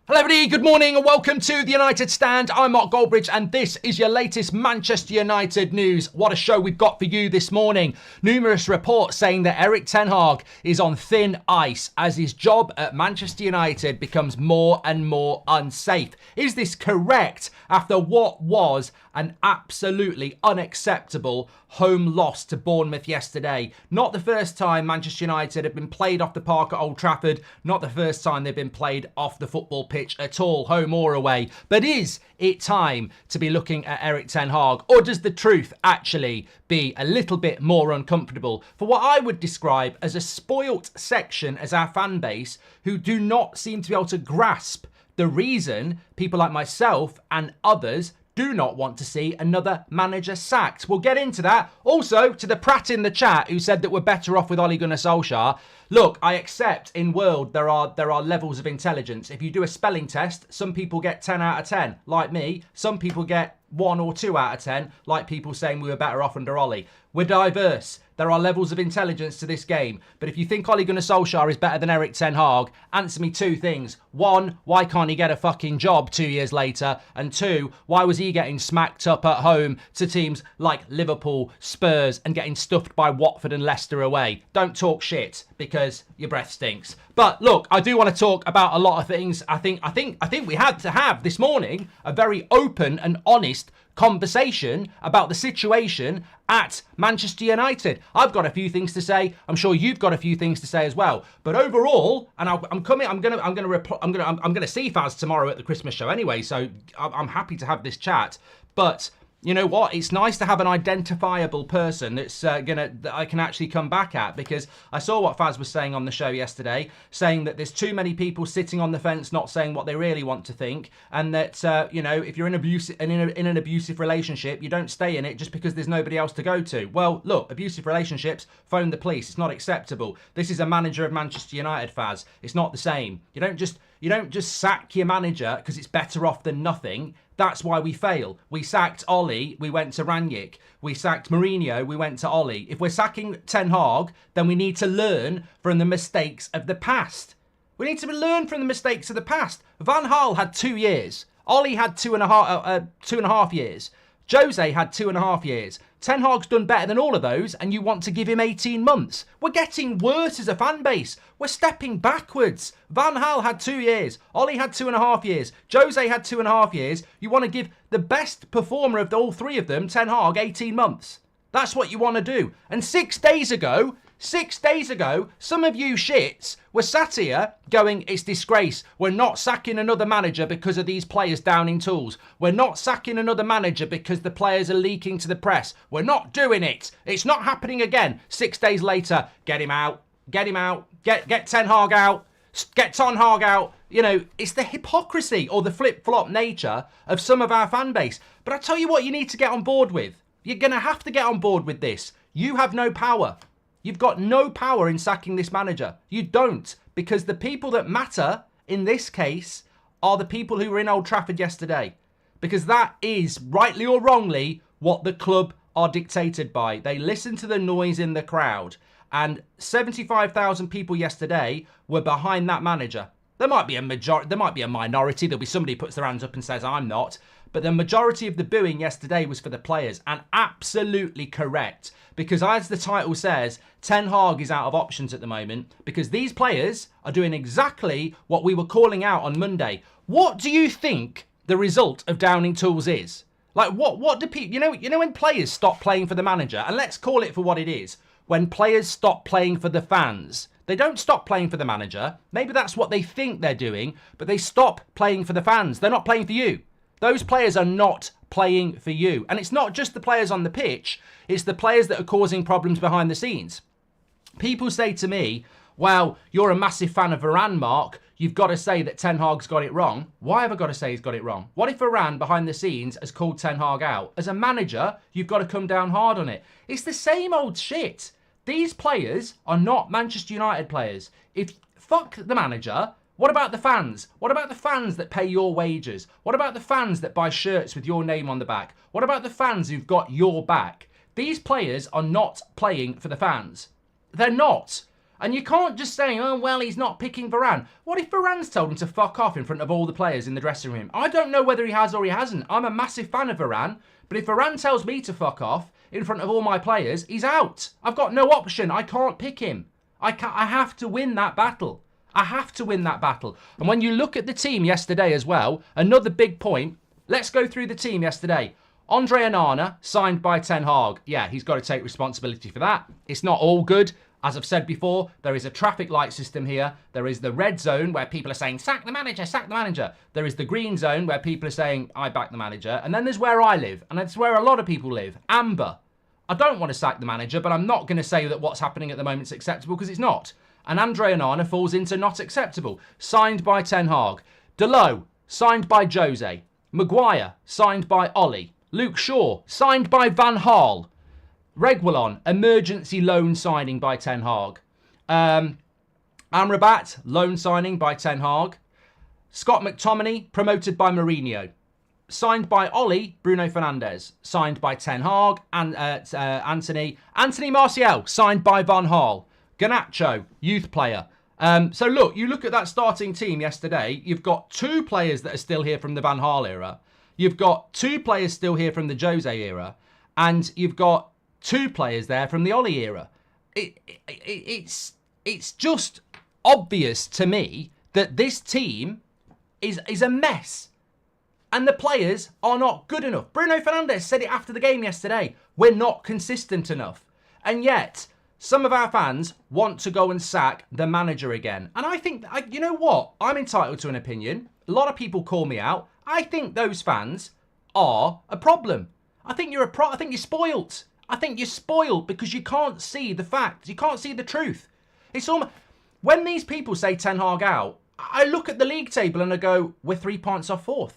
Hello everybody, good morning and welcome to the United Stand. I'm Mark Goldbridge and this is your latest Manchester United news. What a show we've got for you this morning. Numerous reports saying that Erik ten Hag is on thin ice as his job at Manchester United becomes more and more unsafe. Is this correct after what was an absolutely unacceptable home loss to Bournemouth yesterday? Not the first time Manchester United have been played off the park at Old Trafford. Not the first time they've been played off the football pitch at all, home or away. But is it time to be looking at Erik ten Hag? Or does the truth actually be a little bit more uncomfortable for what I would describe as a spoilt section as our fan base who do not seem to be able to grasp the reason people like myself and others do not want to see another manager sacked? We'll get into that. Also, to the prat in the chat who said that we're better off with Ole Gunnar Solskjaer. Look, I accept in world there are levels of intelligence. If you do a spelling test, some people get 10 out of 10, like me. Some people get 1 or 2 out of 10, like people saying we were better off under Ole. We're diverse. There are levels of intelligence to this game. But if you think Ole Gunnar Solskjaer is better than Erik ten Hag, answer me 2 things. 1, why can't he get a fucking job 2 years later? And 2, why was he getting smacked up at home to teams like Liverpool, Spurs, and getting stuffed by Watford and Leicester away? Don't talk shit because your breath stinks. But look, I do want to talk about a lot of things. I think we had to have this morning a very open and honest conversation about the situation at Manchester United. I've got a few things to say. I'm sure you've got a few things to say as well. But overall, and I'm gonna see Faz tomorrow at the Christmas show anyway. So I'm happy to have this chat. But you know what? It's nice to have an identifiable person that I can actually come back at, because I saw what Faz was saying on the show yesterday, saying that there's too many people sitting on the fence, not saying what they really want to think, and that if you're in an abusive relationship, you don't stay in it just because there's nobody else to go to. Well, look, abusive relationships, phone the police. It's not acceptable. This is a manager of Manchester United, Faz. It's not the same. You don't just sack your manager because it's better off than nothing. That's why we fail. We sacked Ole, we went to Rangnick. We sacked Mourinho, we went to Ole. If we're sacking ten Hag, then we need to learn from the mistakes of the past. We need to learn from the mistakes of the past. Van Gaal had 2 years. Ole had 2.5 years. Jose had 2.5 years. Ten Hag's done better than all of those, and you want to give him 18 months. We're getting worse as a fan base. We're stepping backwards. Van Gaal had 2 years. Ole had 2.5 years. Jose had 2.5 years. You want to give the best performer of all 3 of them, Ten Hag, 18 months. That's what you want to do. And 6 days ago, some of you shits were sat here going, it's disgrace. We're not sacking another manager because of these players downing tools. We're not sacking another manager because the players are leaking to the press. We're not doing it. It's not happening again. 6 days later, get him out. Get him out. Get Ten Hag out. Get Ten Hag out. You know, it's the hypocrisy or the flip-flop nature of some of our fan base. But I tell you what you need to get on board with. You're going to have to get on board with this. You have no power. You've got no power in sacking this manager. You don't, because the people that matter in this case are the people who were in Old Trafford yesterday. Because that is, rightly or wrongly, what the club are dictated by. They listen to the noise in the crowd. And 75,000 people yesterday were behind that manager. There might be a majority, there might be a minority. There'll be somebody who puts their hands up and says, I'm not. But the majority of the booing yesterday was for the players, and absolutely correct. Because as the title says, Ten Hag is out of options at the moment because these players are doing exactly what we were calling out on Monday. What do you think the result of downing tools is? Like what do people, you know when players stop playing for the manager, and let's call it for what it is. When players stop playing for the fans, they don't stop playing for the manager. Maybe that's what they think they're doing, but they stop playing for the fans. They're not playing for you. Those players are not playing for you. And it's not just the players on the pitch, it's the players that are causing problems behind the scenes. People say to me, well, you're a massive fan of Varane, Mark. You've got to say that Ten Hag's got it wrong. Why have I got to say he's got it wrong? What if Varane behind the scenes has called Ten Hag out? As a manager, you've got to come down hard on it. It's the same old shit. These players are not Manchester United players. Fuck the manager. What about the fans? What about the fans that pay your wages? What about the fans that buy shirts with your name on the back? What about the fans who've got your back? These players are not playing for the fans. They're not. And you can't just say, oh, well, he's not picking Varane. What if Varane's told him to fuck off in front of all the players in the dressing room? I don't know whether he has or he hasn't. I'm a massive fan of Varane. But if Varane tells me to fuck off in front of all my players, he's out. I've got no option. I can't pick him. I have to win that battle. I have to win that battle. And when you look at the team yesterday as well, another big point. Let's go through the team yesterday. Andre Onana, signed by Ten Hag. Yeah, he's got to take responsibility for that. It's not all good. As I've said before, there is a traffic light system here. There is the red zone where people are saying, sack the manager, sack the manager. There is the green zone where people are saying, I back the manager. And then there's where I live. And that's where a lot of people live. Amber. I don't want to sack the manager, but I'm not going to say that what's happening at the moment is acceptable because it's not. And Andre Onana falls into not acceptable. Signed by Ten Hag. Delot, signed by Jose. Maguire, signed by Ollie. Luke Shaw, signed by Van Gaal. Reguilon, emergency loan signing by Ten Hag. Amrabat, loan signing by Ten Hag. Scott McTominay, promoted by Mourinho. Signed by Ollie, Bruno Fernandes. Signed by Ten Hag, and Anthony Martial, signed by Van Gaal. Garnacho, youth player. So look, you look at that starting team yesterday, you've got 2 players that are still here from the Van Gaal era. You've got 2 players still here from the Jose era. And you've got 2 players there from the Ollie era. It's just obvious to me that this team is a mess. And the players are not good enough. Bruno Fernandes said it after the game yesterday. We're not consistent enough. And yet, some of our fans want to go and sack the manager again. And I think, you know what? I'm entitled to an opinion. A lot of people call me out. I think those fans are a problem. I think you're I think you're spoilt. I think you're spoiled because you can't see the facts. You can't see the truth. It's almost, when these people say Ten Hag out, I look at the league table and I go, we're 3 points off 4th.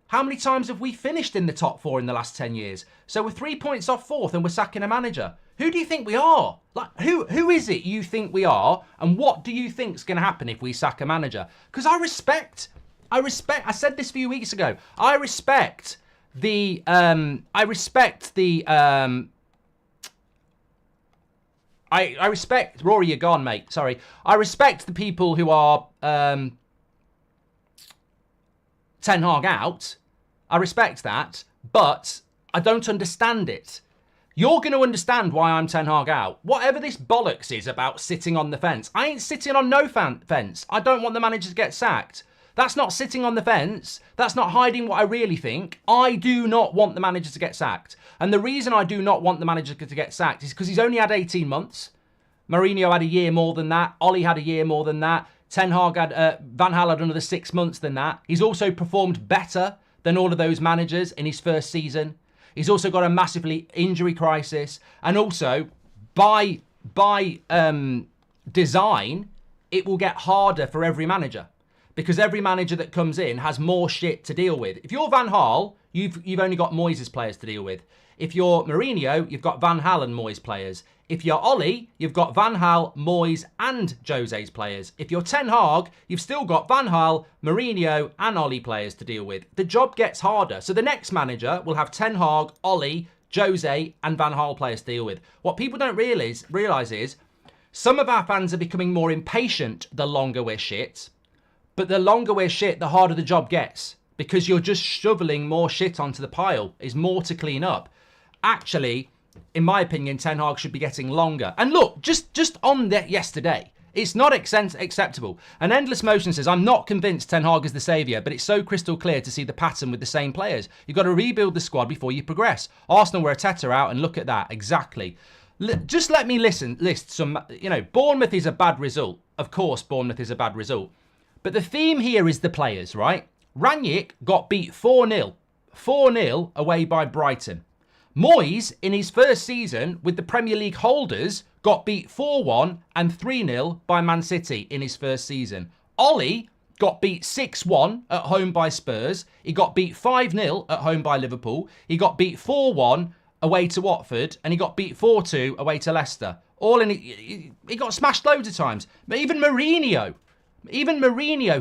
How many times have we finished in the top 4 in the last 10 years? So we're 3 points off 4th and we're sacking a manager. Who do you think we are? Like, who is it you think we are? And what do you think's going to happen if we sack a manager? Because I said this a few weeks ago. I respect Rory, you're gone, mate. Sorry. I respect the people who are Ten Hag out. I respect that, but I don't understand it. You're going to understand why I'm Ten Hag out. Whatever this bollocks is about sitting on the fence, I ain't sitting on no fence. I don't want the manager to get sacked. That's not sitting on the fence. That's not hiding what I really think. I do not want the manager to get sacked. And the reason I do not want the manager to get sacked is because he's only had 18 months. Mourinho had a year more than that. Ollie had a year more than that. Ten Hag had, Van Gaal had another 6 months than that. He's also performed better than all of those managers in his first season. He's also got a massively injury crisis. And also, by design, it will get harder for every manager. Because every manager that comes in has more shit to deal with. If you're Van Gaal, you've only got Moyes' players to deal with. If you're Mourinho, you've got Van Gaal and Moyes players. If you're Ollie, you've got Van Gaal, Moyes and Jose's players. If you're Ten Hag, you've still got Van Gaal, Mourinho and Ollie players to deal with. The job gets harder. So the next manager will have Ten Hag, Ollie, Jose and Van Gaal players to deal with. What people don't realise is some of our fans are becoming more impatient the longer we're shit. But the longer we're shit, the harder the job gets. Because you're just shoveling more shit onto the pile. There's more to clean up. Actually, in my opinion, Ten Hag should be getting longer. And look, just on that yesterday, it's not acceptable. And Endless Motion says, I'm not convinced Ten Hag is the saviour, but it's so crystal clear to see the pattern with the same players. You've got to rebuild the squad before you progress. Arsenal were Arteta out, and look at that. Exactly. Just let me list some, Bournemouth is a bad result. Of course, Bournemouth is a bad result. But the theme here is the players, right? Rangnick got beat 4-0. 4-0 away by Brighton. Moyes, in his first season with the Premier League holders, got beat 4-1 and 3-0 by Man City in his first season. Ollie got beat 6-1 at home by Spurs. He got beat 5-0 at home by Liverpool. He got beat 4-1 away to Watford. And he got beat 4-2 away to Leicester. He got smashed loads of times. But even Mourinho,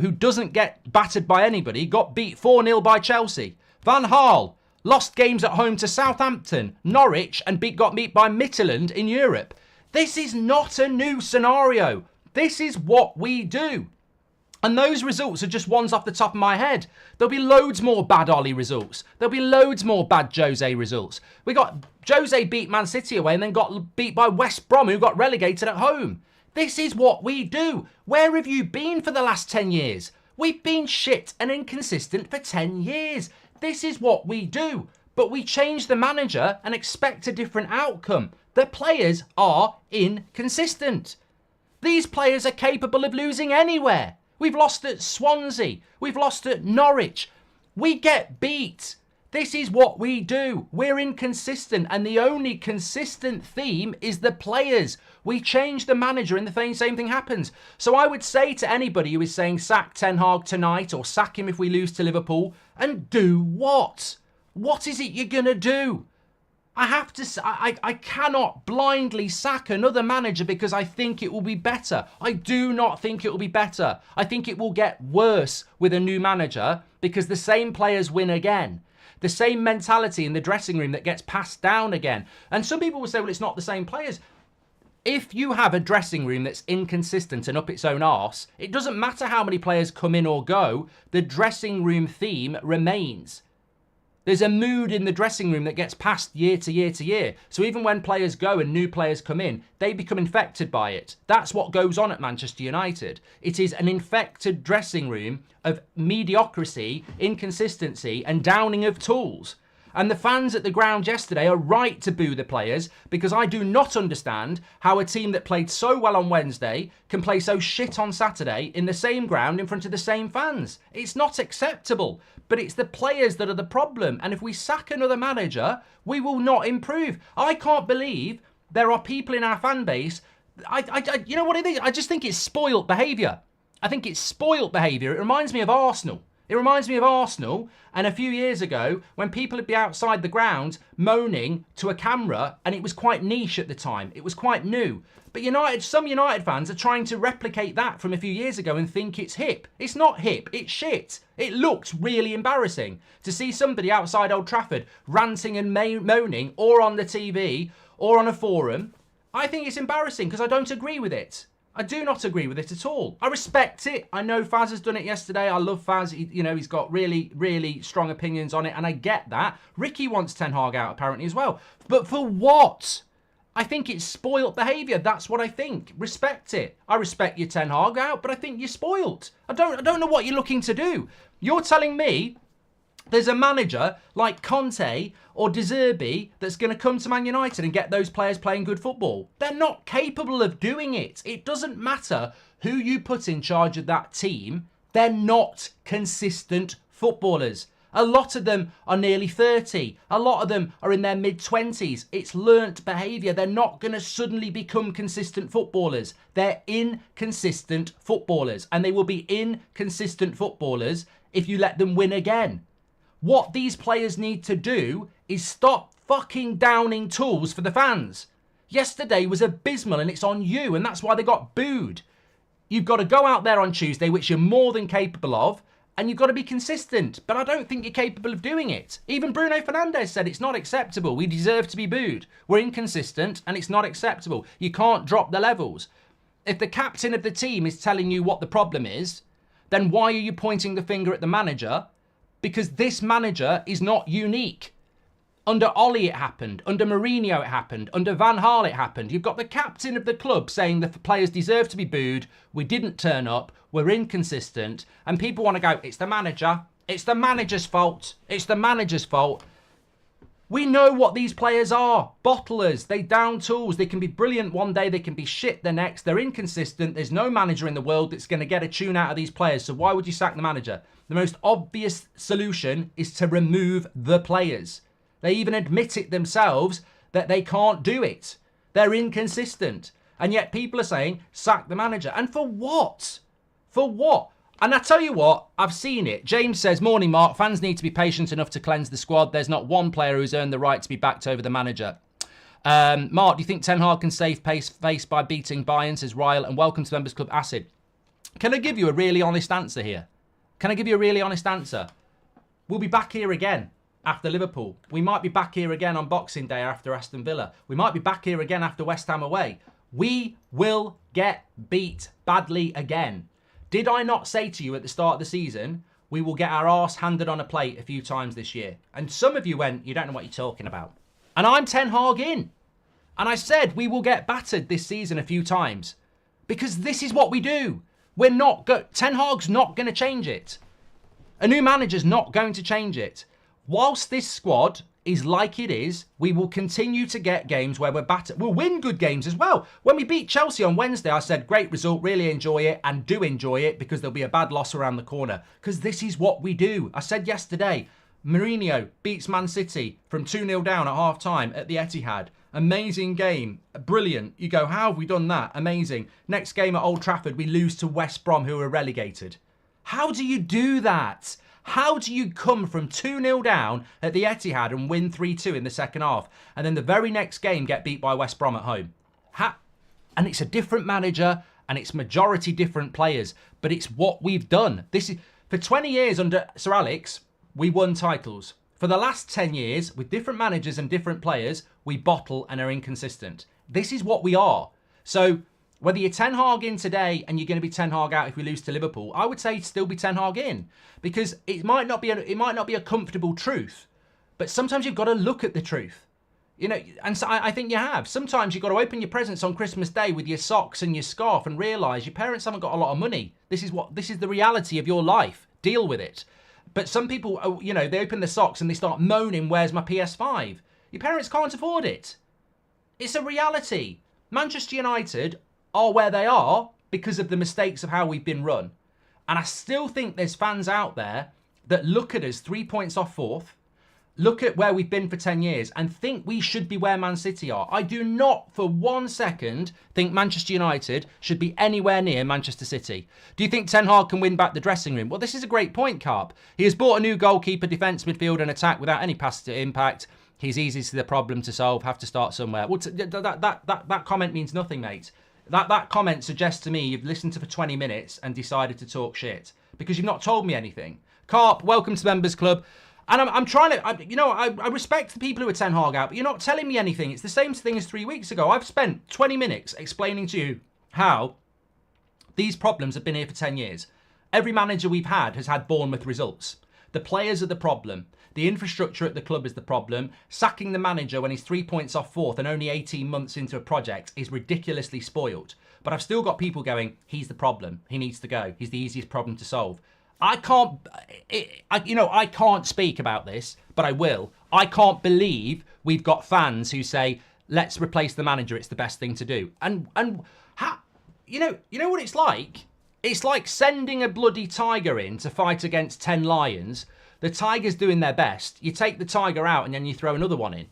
who doesn't get battered by anybody, got beat 4-0 by Chelsea. Van Gaal lost games at home to Southampton, Norwich, and got beat by Midtjylland in Europe. This is not a new scenario. This is what we do. And those results are just ones off the top of my head. There'll be loads more bad Ollie results. There'll be loads more bad Jose results. We got Jose beat Man City away and then got beat by West Brom, who got relegated at home. This is what we do. Where have you been for the last 10 years? We've been shit and inconsistent for 10 years. This is what we do. But we change the manager and expect a different outcome. The players are inconsistent. These players are capable of losing anywhere. We've lost at Swansea. We've lost at Norwich. We get beat. This is what we do. We're inconsistent, and the only consistent theme is the players. We change the manager and the same thing happens. So I would say to anybody who is saying sack Ten Hag tonight or sack him if we lose to Liverpool, and do what? What is it you're going to do? I cannot blindly sack another manager because I think it will be better. I do not think it will be better. I think it will get worse with a new manager because the same players win again. The same mentality in the dressing room that gets passed down again. And some people will say, well, it's not the same players. If you have a dressing room that's inconsistent and up its own arse, it doesn't matter how many players come in or go, the dressing room theme remains. There's a mood in the dressing room that gets passed year to year to year. So even when players go and new players come in, they become infected by it. That's what goes on at Manchester United. It is an infected dressing room of mediocrity, inconsistency, and downing of tools. And the fans at the ground yesterday are right to boo the players because I do not understand how a team that played so well on Wednesday can play so shit on Saturday in the same ground in front of the same fans. It's not acceptable, but it's the players that are the problem. And if we sack another manager, we will not improve. I can't believe there are people in our fan base. You know what it is? I just think it's spoilt behaviour. I think it's spoilt behaviour. It reminds me of Arsenal. It reminds me of Arsenal and a few years ago when people would be outside the ground moaning to a camera, and it was quite niche at the time. It was quite new. But some United fans are trying to replicate that from a few years ago and think it's hip. It's not hip, it's shit. It looked really embarrassing to see somebody outside Old Trafford ranting and moaning, or on the TV or on a forum. I think it's embarrassing because I don't agree with it. I do not agree with it at all. I respect it. I know Faz has done it yesterday. I love Faz. He's got really, really strong opinions on it, and I get that. Ricky wants Ten Hag out apparently as well. But for what? I think it's spoilt behaviour. That's what I think. Respect it. I respect your Ten Hag out, but I think you're spoilt. I don't know what you're looking to do. You're telling me there's a manager like Conte or De Zerbi that's going to come to Man United and get those players playing good football. They're not capable of doing it. It doesn't matter who you put in charge of that team. They're not consistent footballers. A lot of them are nearly 30. A lot of them are in their mid-20s. It's learnt behaviour. They're not going to suddenly become consistent footballers. They're inconsistent footballers. And they will be inconsistent footballers if you let them win again. What these players need to do is stop fucking downing tools for the fans. Yesterday was abysmal and it's on you, and that's why they got booed. You've got to go out there on Tuesday, which you're more than capable of, and you've got to be consistent. But I don't think you're capable of doing it. Even Bruno Fernandes said it's not acceptable. We deserve to be booed. We're inconsistent and it's not acceptable. You can't drop the levels. If the captain of the team is telling you what the problem is, then why are you pointing the finger at the manager? Because this manager is not unique. Under Ollie it happened, under Mourinho it happened, under Van Gaal it happened. You've got the captain of the club saying the players deserve to be booed, we didn't turn up, we're inconsistent, and people want to go, it's the manager, it's the manager's fault, it's the manager's fault. We know what these players are. Bottlers, they down tools. They can be brilliant one day, they can be shit the next. They're inconsistent. There's no manager in the world that's going to get a tune out of these players. So why would you sack the manager? The most obvious solution is to remove the players. They even admit it themselves that they can't do it. They're inconsistent. And yet people are saying, sack the manager. And for what? For what? And I tell you what, I've seen it. James says, morning Mark, fans need to be patient enough to cleanse the squad. There's not one player who's earned the right to be backed over the manager. Mark, do you think Ten Hag can save face by beating Bayern, says Ryle, and welcome to Members Club Acid. Can I give you a really honest answer here? Can I give you a really honest answer? We'll be back here again after Liverpool. We might be back here again on Boxing Day after Aston Villa. We might be back here again after West Ham away. We will get beat badly again. Did I not say to you at the start of the season, we will get our arse handed on a plate a few times this year? And some of you went, you don't know what you're talking about. And I'm Ten Hag in. And I said we will get battered this season a few times. Because this is what we do. We're not Ten Hag's not going to change it. A new manager's not going to change it. Whilst this squad is like it is, we will continue to get games where we're battered. We'll win good games as well. When we beat Chelsea on Wednesday, I said, great result, really enjoy it, and do enjoy it because there'll be a bad loss around the corner. Because this is what we do. I said yesterday, Mourinho beats Man City from 2-0 down at half-time at the Etihad. Amazing game. Brilliant. You go, how have we done that? Amazing. Next game at Old Trafford, we lose to West Brom, who are relegated. How do you do that? How do you come from 2-0 down at the Etihad and win 3-2 in the second half, and then the very next game get beat by West Brom at home? And it's a different manager, and it's majority different players, but it's what we've done. This is for 20 years under Sir Alex, we won titles. For the last 10 years, with different managers and different players, we bottle and are inconsistent. This is what we are. So whether you're Ten Hag in today and you're going to be Ten Hag out if we lose to Liverpool, I would say still be Ten Hag in, because it might not be a comfortable truth, but sometimes you've got to look at the truth, you know. And so I think you have. Sometimes you've got to open your presents on Christmas Day with your socks and your scarf and realise your parents haven't got a lot of money. This is the reality of your life. Deal with it. But some people, you know, they open the socks and they start moaning, "Where's my PS5?" Your parents can't afford it. It's a reality. Manchester United are where they are because of the mistakes of how we've been run. And I still think there's fans out there that look at us 3 points off fourth, look at where we've been for 10 years and think we should be where Man City are. I do not for 1 second think Manchester United should be anywhere near Manchester City. Do you think Ten Hag can win back the dressing room? Well, this is a great point, Carp. He has bought a new goalkeeper, defence, midfield and attack without any pass to impact. He's easy to the problem to solve, have to start somewhere. Well, that comment means nothing, mate. That comment suggests to me you've listened to for 20 minutes and decided to talk shit because you've not told me anything. Carp, welcome to the Members Club. And I'm trying to, I respect the people who are Ten Hag out, but you're not telling me anything. It's the same thing as 3 weeks ago. I've spent 20 minutes explaining to you how these problems have been here for 10 years. Every manager we've had has had Bournemouth results. The players are the problem. The infrastructure at the club is the problem. Sacking the manager when he's 3 points off fourth and only 18 months into a project is ridiculously spoiled. But I've still got people going, he's the problem. He needs to go. He's the easiest problem to solve. I can't speak about this, but I will. I can't believe we've got fans who say, let's replace the manager. It's the best thing to do. And you know what it's like? It's like sending a bloody tiger in to fight against 10 lions. The tiger's doing their best. You take the tiger out and then you throw another one in.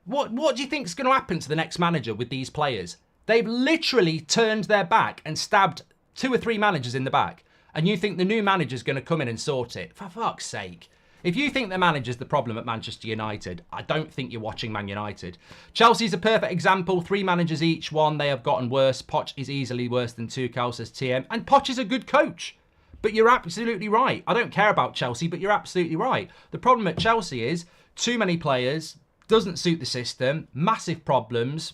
What do you think is going to happen to the next manager with these players? They've literally turned their back and stabbed 2 or 3 managers in the back. And you think the new manager's going to come in and sort it? For fuck's sake. If you think the manager's the problem at Manchester United, I don't think you're watching Man United. Chelsea's a perfect example. 3 managers each one. They have gotten worse. Poch is easily worse than Tuchel, says TM. And Poch is a good coach. But you're absolutely right. I don't care about Chelsea, but you're absolutely right. The problem at Chelsea is too many players, doesn't suit the system, massive problems,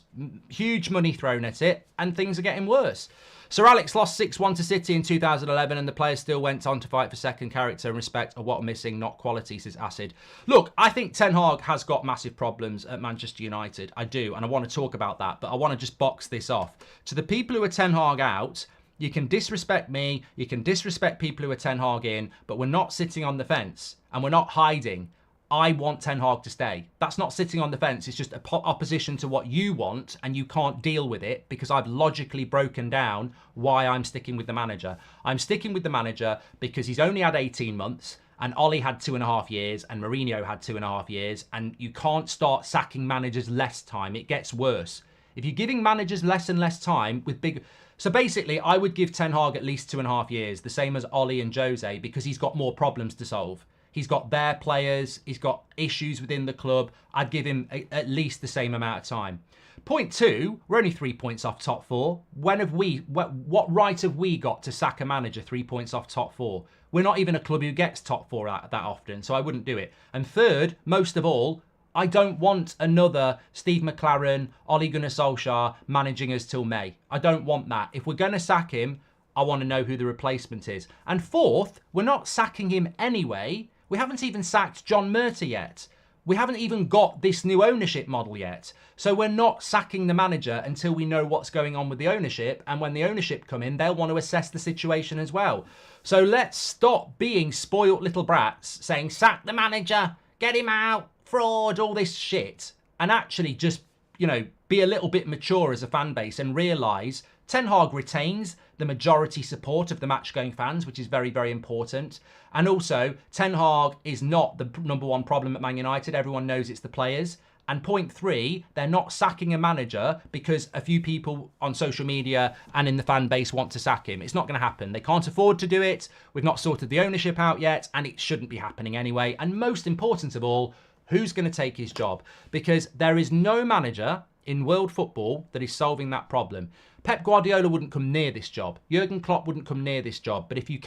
huge money thrown at it, and things are getting worse. Sir Alex lost 6-1 to City in 2011 and the players still went on to fight for second. Character and respect are what are missing, not quality, says Acid. Look, I think Ten Hag has got massive problems at Manchester United. I do, and I want to talk about that, but I want to just box this off. To the people who are Ten Hag out, you can disrespect me, you can disrespect people who are Ten Hag in, but we're not sitting on the fence and we're not hiding. I want Ten Hag to stay. That's not sitting on the fence. It's just opposition to what you want and you can't deal with it because I've logically broken down why I'm sticking with the manager. I'm sticking with the manager because he's only had 18 months and Ollie had 2.5 years and Mourinho had 2.5 years, and you can't start sacking managers less time. It gets worse. If you're giving managers less and less time with big... So basically, I would give Ten Hag at least 2.5 years, the same as Ollie and Jose, because he's got more problems to solve. He's got their players. He's got issues within the club. I'd give him at least the same amount of time. Point 2, we're only 3 points off top 4. What right have we got to sack a manager 3 points off top 4? We're not even a club who gets top 4 that often, so I wouldn't do it. And third, most of all, I don't want another Steve McLaren, Ole Gunnar Solskjaer managing us till May. I don't want that. If we're going to sack him, I want to know who the replacement is. And fourth, we're not sacking him anyway. We haven't even sacked John Murtagh yet. We haven't even got this new ownership model yet. So we're not sacking the manager until we know what's going on with the ownership. And when the ownership come in, they'll want to assess the situation as well. So let's stop being spoilt little brats saying, sack the manager, get him out, fraud, all this shit. And actually just, you know, be a little bit mature as a fan base and realise Ten Hag retains the majority support of the match-going fans, which is very, very important. And also, Ten Hag is not the number one problem at Man United. Everyone knows it's the players. And point three, they're not sacking a manager because a few people on social media and in the fan base want to sack him. It's not going to happen. They can't afford to do it. We've not sorted the ownership out yet, and it shouldn't be happening anyway. And most important of all, who's going to take his job? Because there is no manager in world football that is solving that problem. Pep Guardiola wouldn't come near this job. Jurgen Klopp wouldn't come near this job. But if you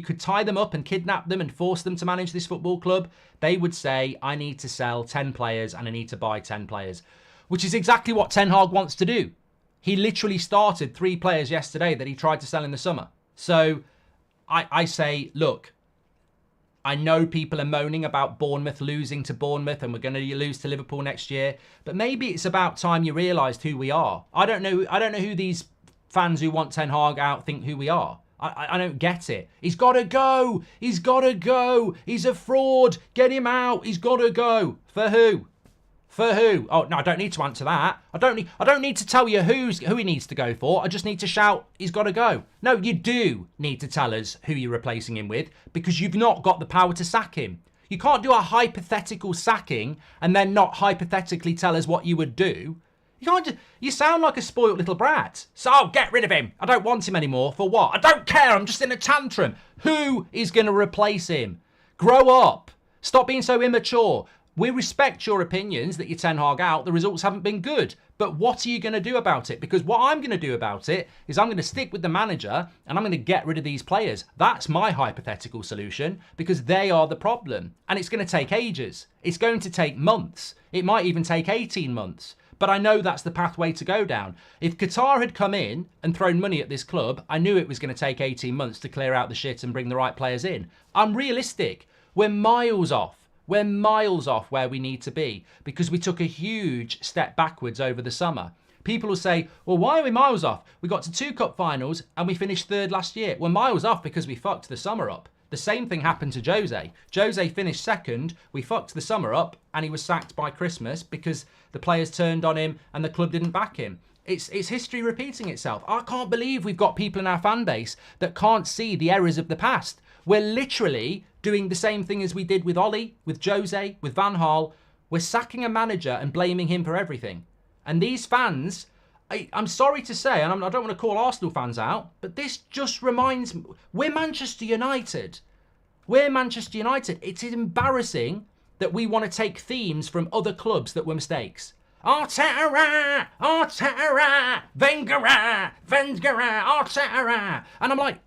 could tie them up and kidnap them and force them to manage this football club, they would say, I need to sell 10 players and I need to buy 10 players, which is exactly what Ten Hag wants to do. He literally started 3 players yesterday that he tried to sell in the summer. So I say, look, I know people are moaning about Bournemouth losing to Bournemouth and we're going to lose to Liverpool next year, but maybe it's about time you realised who we are. I don't know who these fans who want Ten Hag out think who we are. I don't get it. He's got to go. He's got to go. He's a fraud. Get him out. He's got to go. For who? For who? Oh, no, I don't need to answer that. I don't need to tell you who he needs to go for. I just need to shout, he's got to go. No, you do need to tell us who you're replacing him with because you've not got the power to sack him. You can't do a hypothetical sacking and then not hypothetically tell us what you would do. You can't just, you sound like a spoilt little brat. So get rid of him. I don't want him anymore. For what? I don't care. I'm just in a tantrum. Who is going to replace him? Grow up. Stop being so immature. We respect your opinions that you're Ten Hag out. The results haven't been good. But what are you going to do about it? Because what I'm going to do about it is I'm going to stick with the manager and I'm going to get rid of these players. That's my hypothetical solution because they are the problem. And it's going to take ages. It's going to take months. It might even take 18 months. But I know that's the pathway to go down. If Qatar had come in and thrown money at this club, I knew it was going to take 18 months to clear out the shit and bring the right players in. I'm realistic. We're miles off. We're miles off where we need to be because we took a huge step backwards over the summer. People will say, well, why are we miles off? We got to 2 cup finals and we finished 3rd last year. We're miles off because we fucked the summer up. The same thing happened to Jose. Jose finished 2nd, we fucked the summer up and he was sacked by Christmas because the players turned on him and the club didn't back him. It's history repeating itself. I can't believe we've got people in our fan base that can't see the errors of the past. We're literally doing the same thing as we did with Ollie, with Jose, with Van Gaal. We're sacking a manager and blaming him for everything. And these fans, I'm sorry to say, and I don't want to call Arsenal fans out, but this just reminds me, we're Manchester United. We're Manchester United. It's embarrassing that we want to take themes from other clubs that were mistakes. Arteta, Arteta, Wenger, Arteta. And I'm like,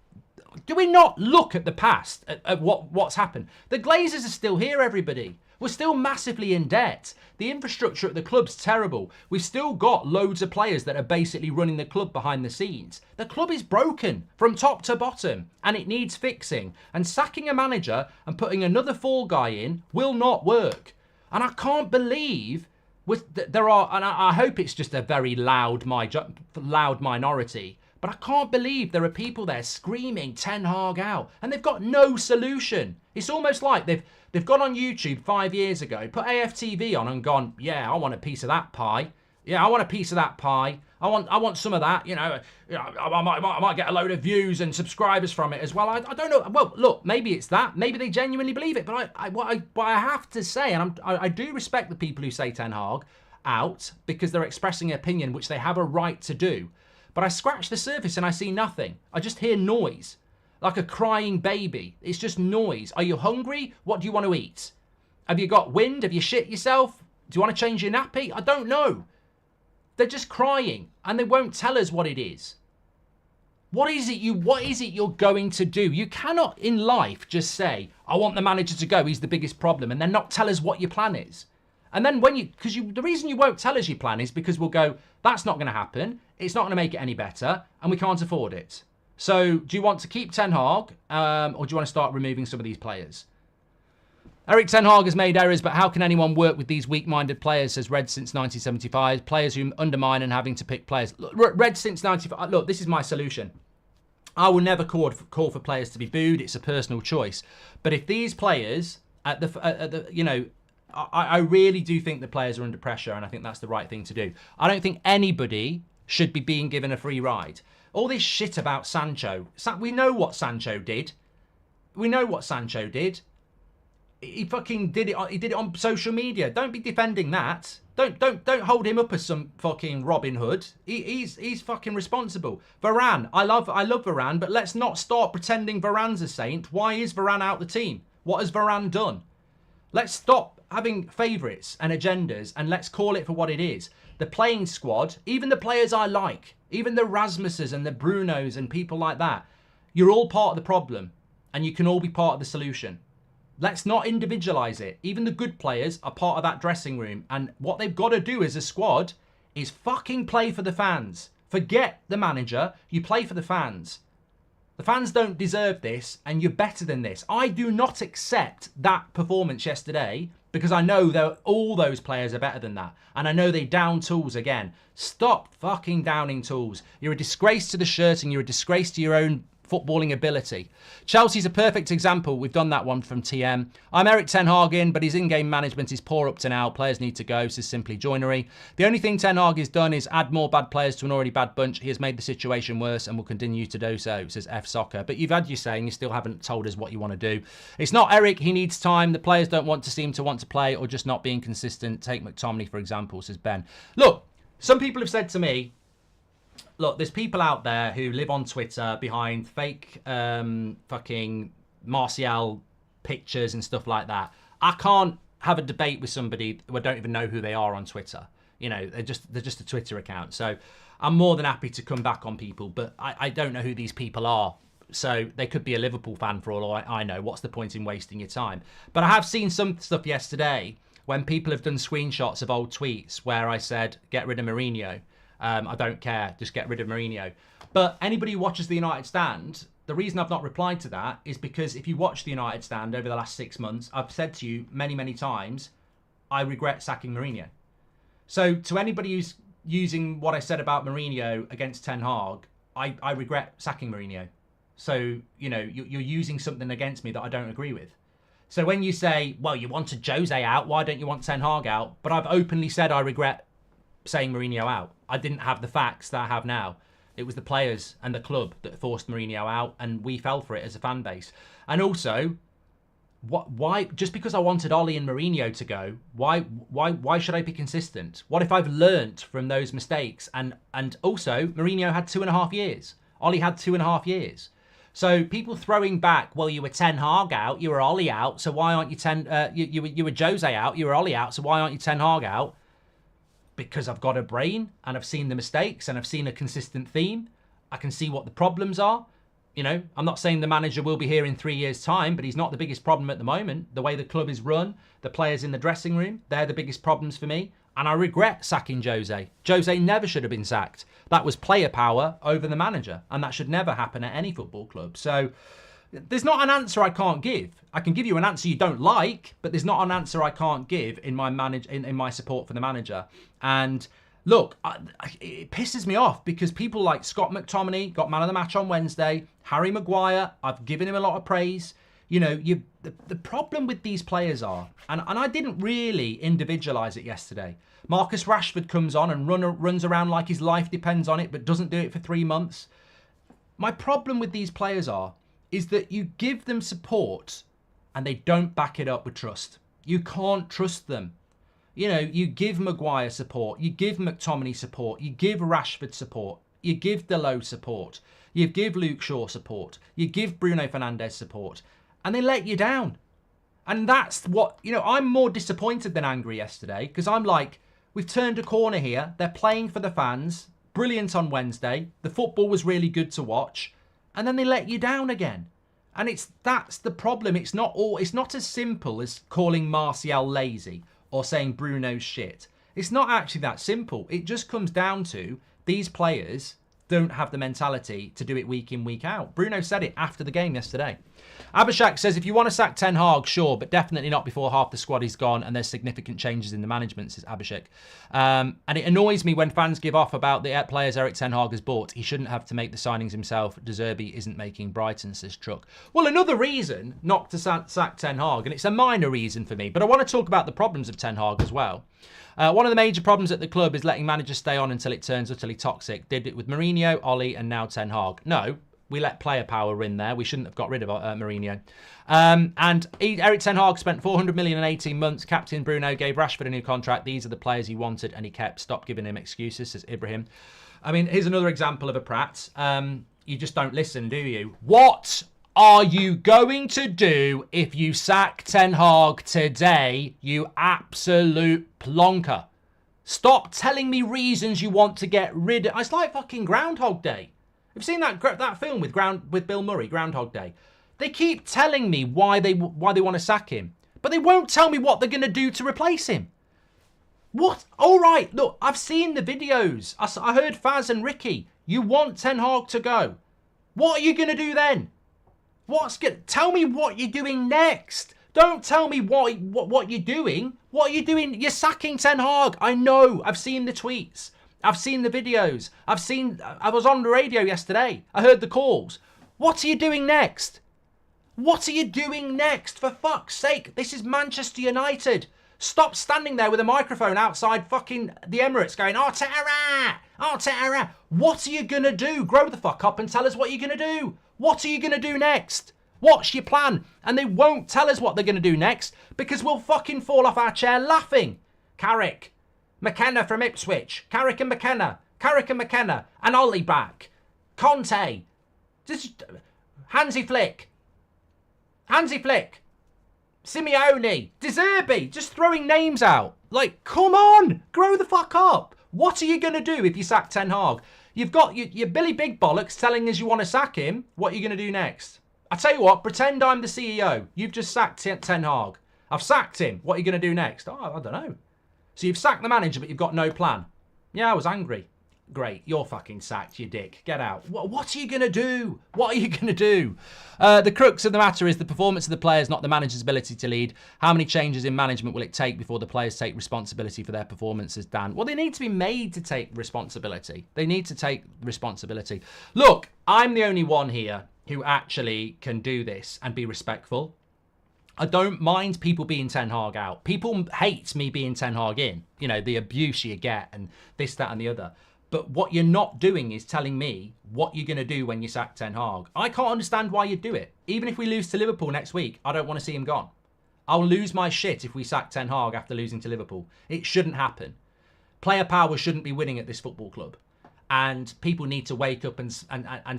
do we not look at the past, at what's happened? The Glazers are still here, everybody. We're still massively in debt. The infrastructure at the club's terrible. We've still got loads of players that are basically running the club behind the scenes. The club is broken from top to bottom and it needs fixing. And sacking a manager and putting another fall guy in will not work. And I can't believe there are, and I hope it's just a very loud minority, but I can't believe there are people there screaming Ten Hag out and they've got no solution. It's almost like they've gone on YouTube 5 years ago, put AFTV on and gone, yeah, I want a piece of that pie. Yeah, I want a piece of that pie. I want some of that. You know, I might get a load of views and subscribers from it as well. I don't know. Well, look, maybe it's that. Maybe they genuinely believe it. But what I have to say, and I do respect the people who say Ten Hag out because they're expressing an opinion which they have a right to do. But I scratch the surface and I see nothing. I just hear noise, like a crying baby. It's just noise. Are you hungry? What do you want to eat? Have you got wind? Have you shit yourself? Do you want to change your nappy? I don't know. They're just crying and they won't tell us what it is. What is it you're going to do? You cannot in life just say, I want the manager to go, he's the biggest problem, and then not tell us what your plan is. And then the reason you won't tell us your plan is because we'll go, that's not going to happen. It's not going to make it any better, and we can't afford it. So do you want to keep Ten Hag, or do you want to start removing some of these players? Erik Ten Hag has made errors, but how can anyone work with these weak-minded players, says Red since 1975. Players who undermine and having to pick players. Look, Red since 1995. Look, this is my solution. I will never call for players to be booed. It's a personal choice. But if these players, I really do think the players are under pressure, and I think that's the right thing to do. I don't think anybody should be being given a free ride. All this shit about Sancho. We know what Sancho did. We know what Sancho did. He fucking did it. He did it on social media. Don't be defending that. Don't hold him up as some fucking Robin Hood. He's fucking responsible. Varane, I love Varane, but let's not start pretending Varane's a saint. Why is Varane out the team? What has Varane done? Let's stop having favourites and agendas, and let's call it for what it is. The playing squad, even the players I like, even the Rasmuses and the Brunos and people like that, you're all part of the problem, and you can all be part of the solution. Let's not individualise it. Even the good players are part of that dressing room. And what they've got to do as a squad is fucking play for the fans. Forget the manager. You play for the fans. The fans don't deserve this, and you're better than this. I do not accept that performance yesterday because I know that all those players are better than that. And I know they down tools again. Stop fucking downing tools. You're a disgrace to the shirt, and you're a disgrace to your own footballing ability. Chelsea's a perfect example. We've done that one from TM. I'm Erik Ten Hag in, but his in-game management is poor up to now. Players need to go, so simply joinery. The only thing Ten Hag has done is add more bad players to an already bad bunch. He has made the situation worse and will continue to do so, says F Soccer. But you've had your say, and you still haven't told us what you want to do. It's not Erik. He needs time. The players don't seem to want to play, or just not being consistent. Take McTominay, for example, says Ben. Look, some people have said to me, look, there's people out there who live on Twitter behind fake fucking Martial pictures and stuff like that. I can't have a debate with somebody who I don't even know who they are on Twitter. You know, they're just a Twitter account. So I'm more than happy to come back on people, but I don't know who these people are. So they could be a Liverpool fan for all I know. What's the point in wasting your time? But I have seen some stuff yesterday when people have done screenshots of old tweets where I said, get rid of Mourinho. I don't care, just get rid of Mourinho. But anybody who watches the United Stand, the reason I've not replied to that is because if you watch the United Stand over the last 6 months, I've said to you many, many times, I regret sacking Mourinho. So to anybody who's using what I said about Mourinho against Ten Hag, I regret sacking Mourinho. So, you know, you're using something against me that I don't agree with. So when you say, well, you wanted Jose out, why don't you want Ten Hag out? But I've openly said I regret saying Mourinho out. I didn't have the facts that I have now. It was the players and the club that forced Mourinho out, and we fell for it as a fan base. And also, why? Just because I wanted Ollie and Mourinho to go, why should I be consistent? What if I've learnt from those mistakes? And also, Mourinho had 2.5 years. Ollie had 2.5 years. So people throwing back, well, you were Ten Hag out, you were Ollie out, so why aren't you you were Jose out, you were Ollie out, so why aren't you Ten Hag out? Because I've got a brain and I've seen the mistakes and I've seen a consistent theme. I can see what the problems are. You know, I'm not saying the manager will be here in 3 years' time, but he's not the biggest problem at the moment. The way the club is run, the players in the dressing room, they're the biggest problems for me. And I regret sacking Jose. Jose never should have been sacked. That was player power over the manager, and that should never happen at any football club. So there's not an answer I can't give. I can give you an answer you don't like, but there's not an answer I can't give in my in my support for the manager. And look, it pisses me off because people like Scott McTominay got man of the match on Wednesday. Harry Maguire, I've given him a lot of praise. You know, the problem with these players are, and I didn't really individualise it yesterday. Marcus Rashford comes on and runs around like his life depends on it, but doesn't do it for 3 months. My problem with these players is that you give them support and they don't back it up with trust. You can't trust them. You know, you give Maguire support, you give McTominay support, you give Rashford support, you give Dalot support, you give Luke Shaw support, you give Bruno Fernandes support, and they let you down. And that's what, you know, I'm more disappointed than angry yesterday because I'm like, we've turned a corner here. They're playing for the fans. Brilliant on Wednesday. The football was really good to watch. And then they let you down again. And that's the problem. It's not as simple as calling Martial lazy or saying Bruno's shit. It's not actually that simple. It just comes down to these players don't have the mentality to do it week in, week out. Bruno said it after the game yesterday. Abhishek says, if you want to sack Ten Hag, sure, but definitely not before half the squad is gone and there's significant changes in the management, says Abhishek. And it annoys me when fans give off about the players Erik Ten Hag has bought. He shouldn't have to make the signings himself. De Zerbi isn't making Brighton, says Truck. Well, another reason not to sack Ten Hag, and it's a minor reason for me, but I want to talk about the problems of Ten Hag as well. One of the major problems at the club is letting managers stay on until it turns utterly toxic. Did it with Mourinho, Ollie, and now Ten Hag. No, we let player power in there. We shouldn't have got rid of Mourinho. And Erik Ten Hag spent 400 million in 18 months. Captain Bruno gave Rashford a new contract. These are the players he wanted and he kept. Stop giving him excuses, says Ibrahim. I mean, here's another example of a prat. You just don't listen, do you? What are you going to do if you sack Ten Hag today, you absolute plonker? Stop telling me reasons you want to get rid of... It's like fucking Groundhog Day. Have you seen that film with Bill Murray, Groundhog Day? They keep telling me why they want to sack him, but they won't tell me what they're going to do to replace him. What? All right, look, I've seen the videos. I heard Faz and Ricky. You want Ten Hag to go. What are you going to do then? Tell me what you're doing next. Don't tell me what you're doing. What are you doing? You're sacking Ten Hag. I know. I've seen the tweets. I've seen the videos. I was on the radio yesterday. I heard the calls. What are you doing next? What are you doing next? For fuck's sake. This is Manchester United. Stop standing there with a microphone outside fucking the Emirates going, Arteta! Arteta! What are you going to do? Grow the fuck up and tell us what you're going to do. What are you going to do next? What's your plan? And they won't tell us what they're going to do next because we'll fucking fall off our chair laughing. Carrick. McKenna from Ipswich. Carrick and McKenna. And Ollie back. Conte. Just Hansi Flick. Simeone. De Zerbi. Just throwing names out. Like, come on. Grow the fuck up. What are you going to do if you sack Ten Hag? You've got your Billy Big Bollocks telling us you want to sack him. What are you going to do next? I tell you what, pretend I'm the CEO. You've just sacked Ten Hag. I've sacked him. What are you going to do next? Oh, I don't know. So you've sacked the manager, but you've got no plan. Yeah, I was angry. Great, you're fucking sacked, you dick. Get out. What are you going to do? What are you going to do? The crux of the matter is the performance of the players, not the manager's ability to lead. How many changes in management will it take before the players take responsibility for their performances, Dan? Well, they need to be made to take responsibility. They need to take responsibility. Look, I'm the only one here who actually can do this and be respectful. I don't mind people being Ten Hag out. People hate me being Ten Hag in. You know, the abuse you get and this, that and the other. But what you're not doing is telling me what you're going to do when you sack Ten Hag. I can't understand why you do it. Even if we lose to Liverpool next week, I don't want to see him gone. I'll lose my shit if we sack Ten Hag after losing to Liverpool. It shouldn't happen. Player power shouldn't be winning at this football club. And people need to wake up and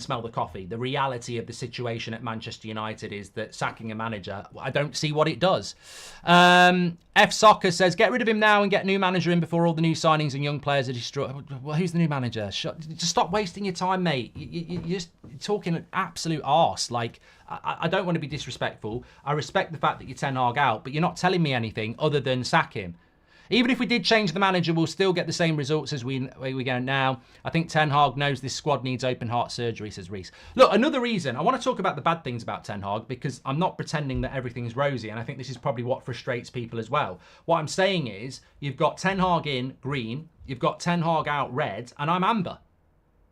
smell the coffee. The reality of the situation at Manchester United is that sacking a manager, I don't see what it does. F Soccer says, get rid of him now and get a new manager in before all the new signings and young players are destroyed. Well, who's the new manager? Just stop wasting your time, mate. You're just talking an absolute arse. Like, I don't want to be disrespectful. I respect the fact that you're Ten Hag out, but you're not telling me anything other than sack him. Even if we did change the manager, we'll still get the same results as we go now. I think Ten Hag knows this squad needs open heart surgery, says Reese. Look, another reason, I want to talk about the bad things about Ten Hag because I'm not pretending that everything is rosy, and I think this is probably what frustrates people as well. What I'm saying is, you've got Ten Hag in green, you've got Ten Hag out red, and I'm amber.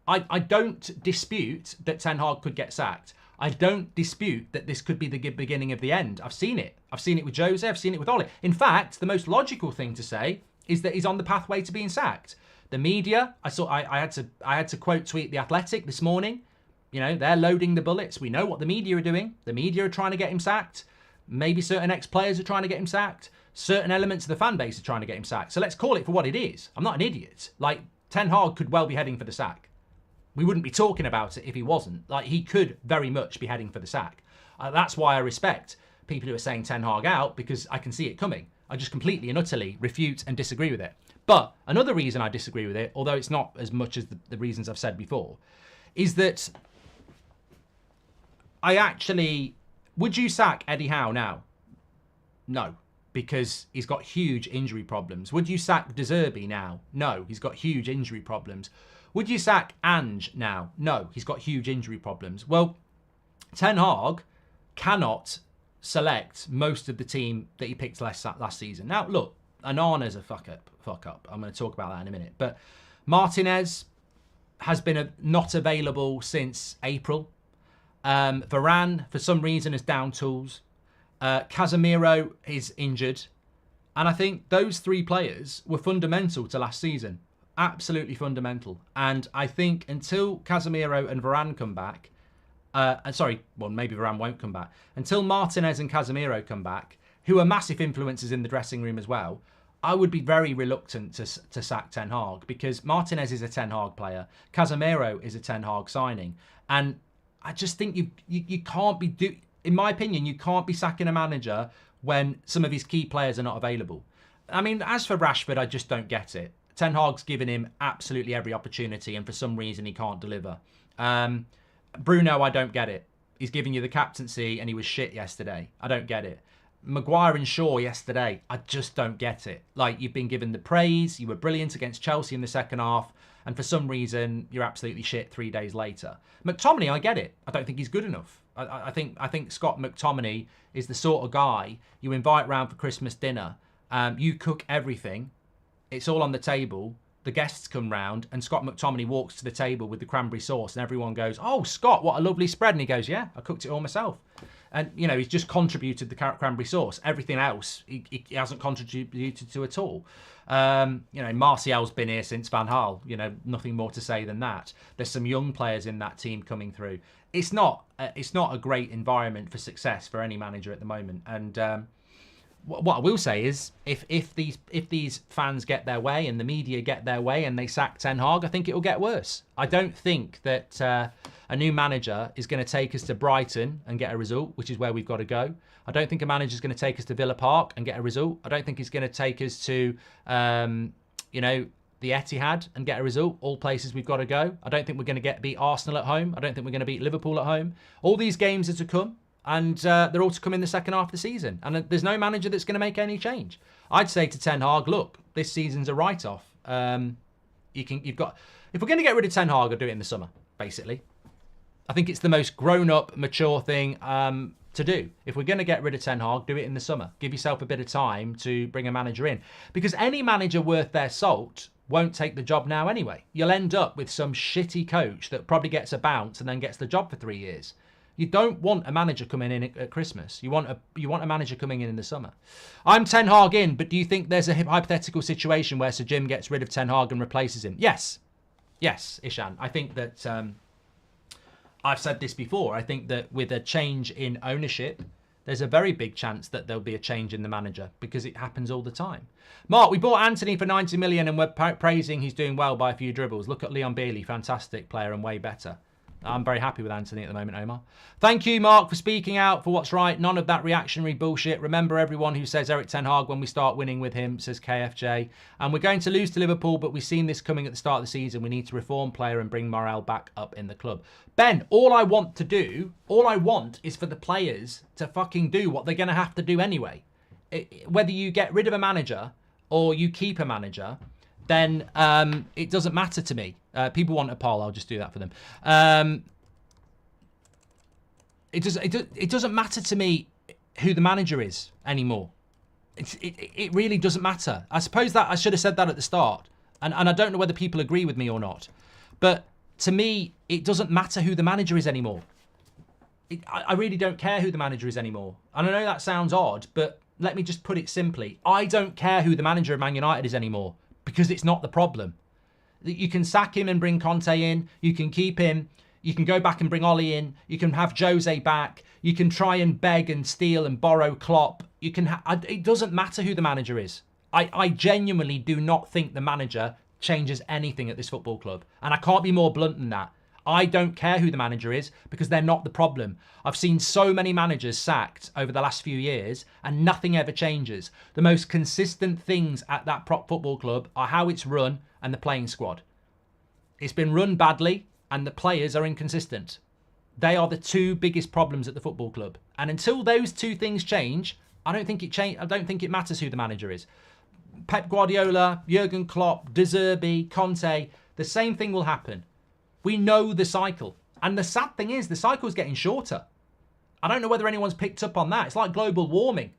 I don't dispute that Ten Hag could get sacked. I don't dispute that this could be the beginning of the end. I've seen it. I've seen it with Jose. I've seen it with Ollie. In fact, the most logical thing to say is that he's on the pathway to being sacked. The media, I had to quote tweet The Athletic this morning. You know, they're loading the bullets. We know what the media are doing. The media are trying to get him sacked. Maybe certain ex-players are trying to get him sacked. Certain elements of the fan base are trying to get him sacked. So let's call it for what it is. I'm not an idiot. Like, Ten Hag could well be heading for the sack. We wouldn't be talking about it if he wasn't. Like, he could very much be heading for the sack. That's why I respect people who are saying Ten Hag out, because I can see it coming. I just completely and utterly refute and disagree with it. But another reason I disagree with it, although it's not as much as the reasons I've said before, is that would you sack Eddie Howe now? No. because he's got huge injury problems. Would you sack De Zerbi now? No, he's got huge injury problems. Would you sack Ange now? No, he's got huge injury problems. Well, Ten Hag cannot select most of the team that he picked last season. Now, look, Onana's a fuck up. I'm going to talk about that in a minute. But Martinez has been not available since April. Varane, for some reason, is down tools. Casemiro is injured. And I think those three players were fundamental to last season. Absolutely fundamental. And I think until Casemiro and Varane come back, maybe Varane won't come back. Until Martinez and Casemiro come back, who are massive influences in the dressing room as well, I would be very reluctant to sack Ten Hag, because Martinez is a Ten Hag player. Casemiro is a Ten Hag signing. And I just think you can't be, in my opinion, you can't be sacking a manager when some of his key players are not available. I mean, as for Rashford, I just don't get it. Ten Hag's given him absolutely every opportunity, and for some reason he can't deliver. Bruno, I don't get it. He's giving you the captaincy and he was shit yesterday. I don't get it. Maguire and Shaw yesterday, I just don't get it. Like, you've been given the praise, you were brilliant against Chelsea in the second half, and for some reason you're absolutely shit 3 days later. McTominay, I get it. I don't think he's good enough. I think Scott McTominay is the sort of guy you invite round for Christmas dinner. You cook everything. It's all on the table. The guests come round and Scott McTominay walks to the table with the cranberry sauce and everyone goes, "Oh, Scott, what a lovely spread." And he goes, "Yeah, I cooked it all myself." And, you know, he's just contributed the cranberry sauce. Everything else, he hasn't contributed to at all. You know, Martial's been here since Van Gaal. You know, nothing more to say than that. There's some young players in that team coming through. It's not a great environment for success for any manager at the moment. And what I will say is, if these fans get their way and the media get their way and they sack Ten Hag, I think it will get worse. I don't think that a new manager is going to take us to Brighton and get a result, which is where we've got to go. I don't think a manager is going to take us to Villa Park and get a result. I don't think he's going to take us to, the Etihad and get a result. All places we've got to go. I don't think we're going to beat Arsenal at home. I don't think we're going to beat Liverpool at home. All these games are to come. And they're all to come in the second half of the season. And there's no manager that's going to make any change. I'd say to Ten Hag, look, this season's a write-off. If we're going to get rid of Ten Hag, I'll do it in the summer, basically. I think it's the most grown-up, mature thing to do. If we're going to get rid of Ten Hag, do it in the summer. Give yourself a bit of time to bring a manager in. Because any manager worth their salt won't take the job now anyway. You'll end up with some shitty coach that probably gets a bounce and then gets the job for 3 years. You don't want a manager coming in at Christmas. You want a manager coming in the summer. I'm Ten Hag in, but do you think there's a hypothetical situation where Sir Jim gets rid of Ten Hag and replaces him? Yes, Ishan. I think that I've said this before. I think that with a change in ownership, there's a very big chance that there'll be a change in the manager, because it happens all the time. Mark, we bought Anthony for 90 million and we're praising he's doing well by a few dribbles. Look at Leon Bailey, fantastic player and way better. I'm very happy with Anthony at the moment, Omar. Thank you, Mark, for speaking out for what's right. None of that reactionary bullshit. Remember everyone who says Eric Ten Hag when we start winning with him, says KFJ. And we're going to lose to Liverpool, but we've seen this coming at the start of the season. We need to reform player and bring morale back up in the club. Ben, all I want is for the players to fucking do what they're going to have to do anyway. Whether you get rid of a manager or you keep a manager, then it doesn't matter to me. People want a poll, I'll just do that for them. It doesn't matter to me who the manager is anymore. It really doesn't matter. I suppose that I should have said that at the start. And I don't know whether people agree with me or not. But to me, it doesn't matter who the manager is anymore. I really don't care who the manager is anymore. And I know that sounds odd, but let me just put it simply. I don't care who the manager of Man United is anymore, because it's not the problem. You can sack him and bring Conte in. You can keep him. You can go back and bring Ollie in. You can have Jose back. You can try and beg and steal and borrow Klopp. It doesn't matter who the manager is. I genuinely do not think the manager changes anything at this football club. And I can't be more blunt than that. I don't care who the manager is, because they're not the problem. I've seen so many managers sacked over the last few years and nothing ever changes. The most consistent things at that prop football club are how it's run and the playing squad. It's been run badly and the players are inconsistent. They are the two biggest problems at the football club. And until those two things change, I don't think it matters who the manager is. Pep Guardiola, Jurgen Klopp, De Zerbi, Conte, the same thing will happen. We know the cycle. And the sad thing is, the cycle is getting shorter. I don't know whether anyone's picked up on that. It's like global warming.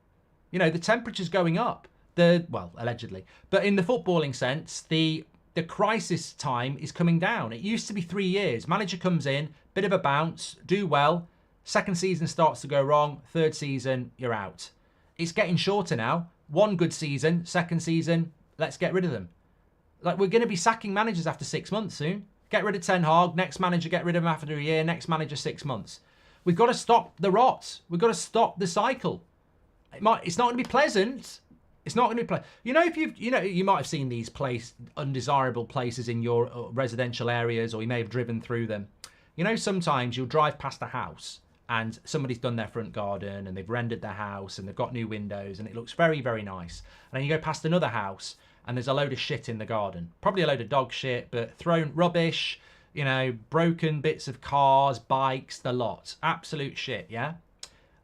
You know, the temperature's going up. Well, allegedly. But in the footballing sense, the crisis time is coming down. It used to be 3 years. Manager comes in, bit of a bounce, do well. Second season starts to go wrong. Third season, you're out. It's getting shorter now. One good season, second season, let's get rid of them. Like, we're going to be sacking managers after 6 months soon. Get rid of Ten Hag, next manager, get rid of him after a year, next manager 6 months. We've got to stop the rot. We've got to stop the cycle. It's not going to be pleasant. It's not going to be pleasant. You know, you might have seen these undesirable places in your residential areas, or you may have driven through them. You know, sometimes you'll drive past a house and somebody's done their front garden and they've rendered their house and they've got new windows and it looks very, very nice. And then you go past another house and there's a load of shit in the garden. Probably a load of dog shit, but thrown rubbish, you know, broken bits of cars, bikes, the lot. Absolute shit, yeah?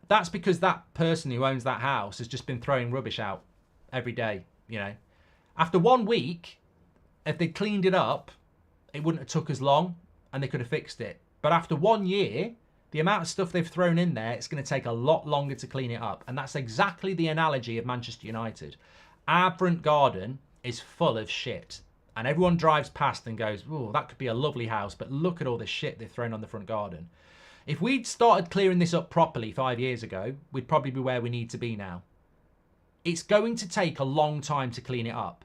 That's because that person who owns that house has just been throwing rubbish out every day, you know. After 1 week, if they cleaned it up, it wouldn't have took as long and they could have fixed it. But after 1 year, the amount of stuff they've thrown in there, it's going to take a lot longer to clean it up. And that's exactly the analogy of Manchester United. Our front garden is full of shit. And everyone drives past and goes, oh, that could be a lovely house, but look at all the shit they've thrown on the front garden. If we'd started clearing this up properly 5 years ago, we'd probably be where we need to be now. It's going to take a long time to clean it up.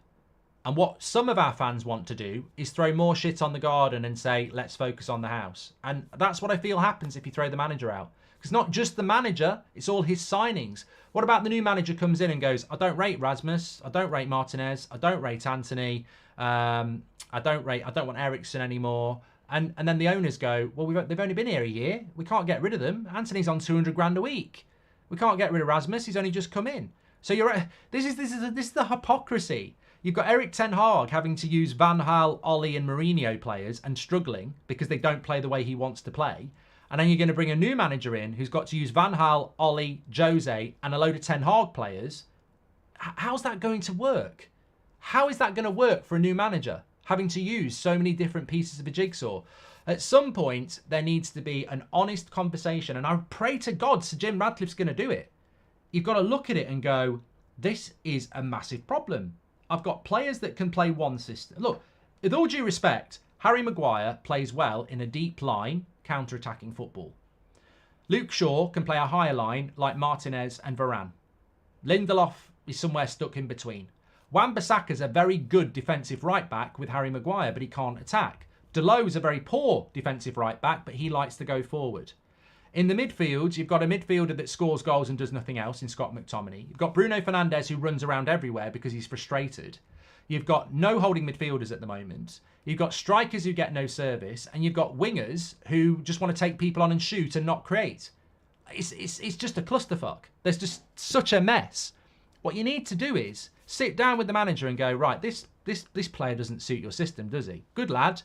And what some of our fans want to do is throw more shit on the garden and say, let's focus on the house. And that's what I feel happens if you throw the manager out. Because not just the manager, it's all his signings. What about the new manager comes in and goes, I don't rate Rasmus, I don't rate Martinez, I don't rate Anthony, I don't want Eriksen anymore. And then the owners go, well, they've only been here a year. We can't get rid of them. Anthony's on 200 grand a week. We can't get rid of Rasmus. He's only just come in. So this is the hypocrisy. You've got Erik Ten Hag having to use Van Gaal, Ollie and Mourinho players and struggling because they don't play the way he wants to play. And then you're going to bring a new manager in who's got to use Van Gaal, Ollie, Jose and a load of Ten Hag players. How's that going to work? How is that going to work for a new manager, having to use so many different pieces of a jigsaw? At some point, there needs to be an honest conversation. And I pray to God Sir Jim Ratcliffe's going to do it. You've got to look at it and go, this is a massive problem. I've got players that can play one system. Look, with all due respect, Harry Maguire plays well in a deep line, counter-attacking football. Luke Shaw can play a higher line like Martinez and Varane. Lindelof is somewhere stuck in between. Wan-Bissaka's a very good defensive right-back with Harry Maguire, but he can't attack. Deleu's a very poor defensive right-back, but he likes to go forward. In the midfield, you've got a midfielder that scores goals and does nothing else in Scott McTominay. You've got Bruno Fernandes who runs around everywhere because he's frustrated. You've got no holding midfielders at the moment. You've got strikers who get no service. And you've got wingers who just want to take people on and shoot and not create. It's just a clusterfuck. There's just such a mess. What you need to do is sit down with the manager and go, right, this player doesn't suit your system, does he? Good lad.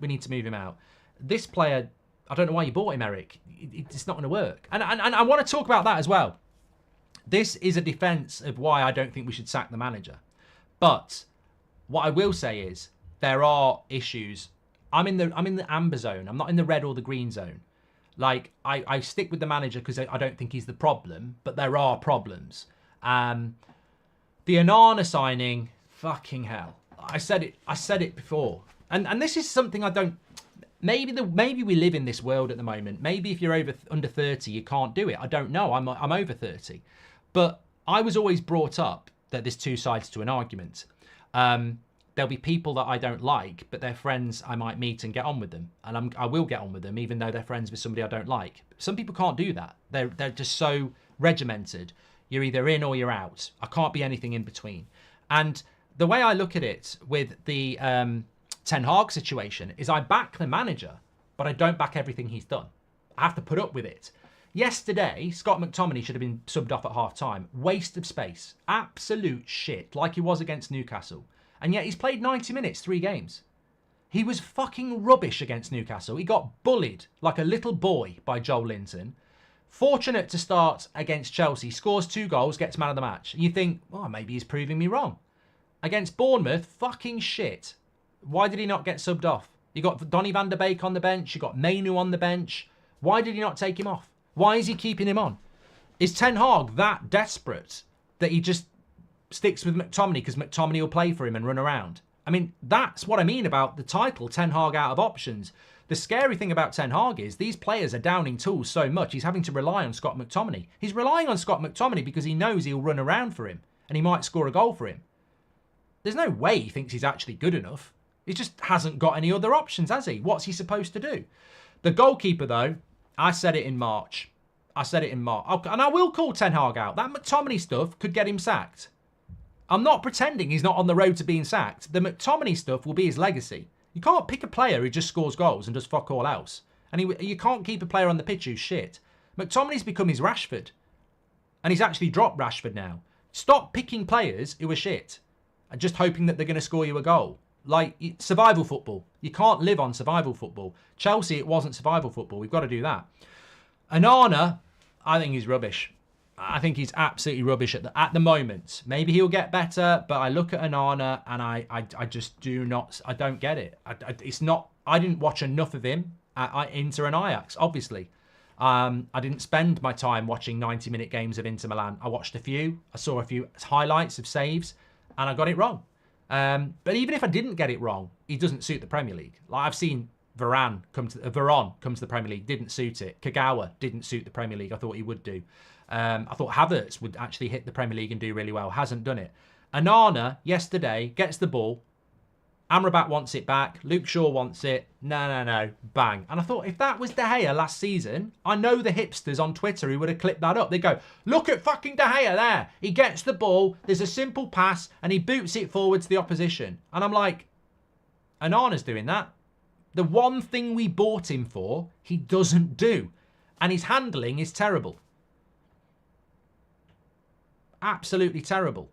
We need to move him out. This player, I don't know why you bought him, Eric. It's not going to work. And I want to talk about that as well. This is a defence of why I don't think we should sack the manager. But what I will say is there are issues. I'm in the amber zone. I'm not in the red or the green zone. Like, I stick with the manager because I don't think he's the problem, but there are problems. The Onana signing, fucking hell. I said it before. And this is something I don't. Maybe we live in this world at the moment. Maybe if you're under 30, you can't do it. I don't know. I'm over 30, but I was always brought up that there's two sides to an argument. There'll be people that I don't like, but they're friends I might meet and get on with them, and I will get on with them even though they're friends with somebody I don't like. Some people can't do that. They're just so regimented. You're either in or you're out. I can't be anything in between. And the way I look at it with the Ten Hag situation is I back the manager, but I don't back everything he's done. I have to put up with it. Yesterday, Scott McTominay should have been subbed off at half-time. Waste of space. Absolute shit, like he was against Newcastle. And yet he's played 90 minutes, 3 games. He was fucking rubbish against Newcastle. He got bullied like a little boy by Joel Linton. Fortunate to start against Chelsea. Scores 2 goals, gets man of the match. And you think, well, maybe he's proving me wrong. Against Bournemouth, fucking shit. Why did he not get subbed off? You got Donny van der Beek on the bench. You got Mainu on the bench. Why did he not take him off? Why is he keeping him on? Is Ten Hag that desperate that he just sticks with McTominay because McTominay will play for him and run around? I mean, that's what I mean about the title, Ten Hag out of options. The scary thing about Ten Hag is these players are downing tools so much, he's having to rely on Scott McTominay. He's relying on Scott McTominay because he knows he'll run around for him and he might score a goal for him. There's no way he thinks he's actually good enough. He just hasn't got any other options, has he? What's he supposed to do? The goalkeeper, though, I said it in March. And I will call Ten Hag out. That McTominay stuff could get him sacked. I'm not pretending he's not on the road to being sacked. The McTominay stuff will be his legacy. You can't pick a player who just scores goals and does fuck all else. And you can't keep a player on the pitch who's shit. McTominay's become his Rashford. And he's actually dropped Rashford now. Stop picking players who are shit and just hoping that they're going to score you a goal. Like, survival football. You can't live on survival football. Chelsea, it wasn't survival football. We've got to do that. Onana, I think he's rubbish. I think he's absolutely rubbish at the moment. Maybe he'll get better, but I look at Onana and I just do not, I don't get it. It's not, I didn't watch enough of him at Inter and Ajax, obviously. I didn't spend my time watching 90-minute games of Inter Milan. I watched a few. I saw a few highlights of saves and I got it wrong. But even if I didn't get it wrong, he doesn't suit the Premier League. Like, I've seen Veron come to the Premier League, didn't suit it. Kagawa didn't suit the Premier League. I thought he would do. I thought Havertz would actually hit the Premier League and do really well. Hasn't done it. Onana, yesterday, gets the ball. Amrabat wants it back. Luke Shaw wants it. No. Bang. And I thought, if that was De Gea last season, I know the hipsters on Twitter who would have clipped that up. They go, look at fucking De Gea there. He gets the ball. There's a simple pass and he boots it forward to the opposition. And I'm like, Onana's doing that. The one thing we bought him for, he doesn't do. And his handling is terrible. Absolutely terrible.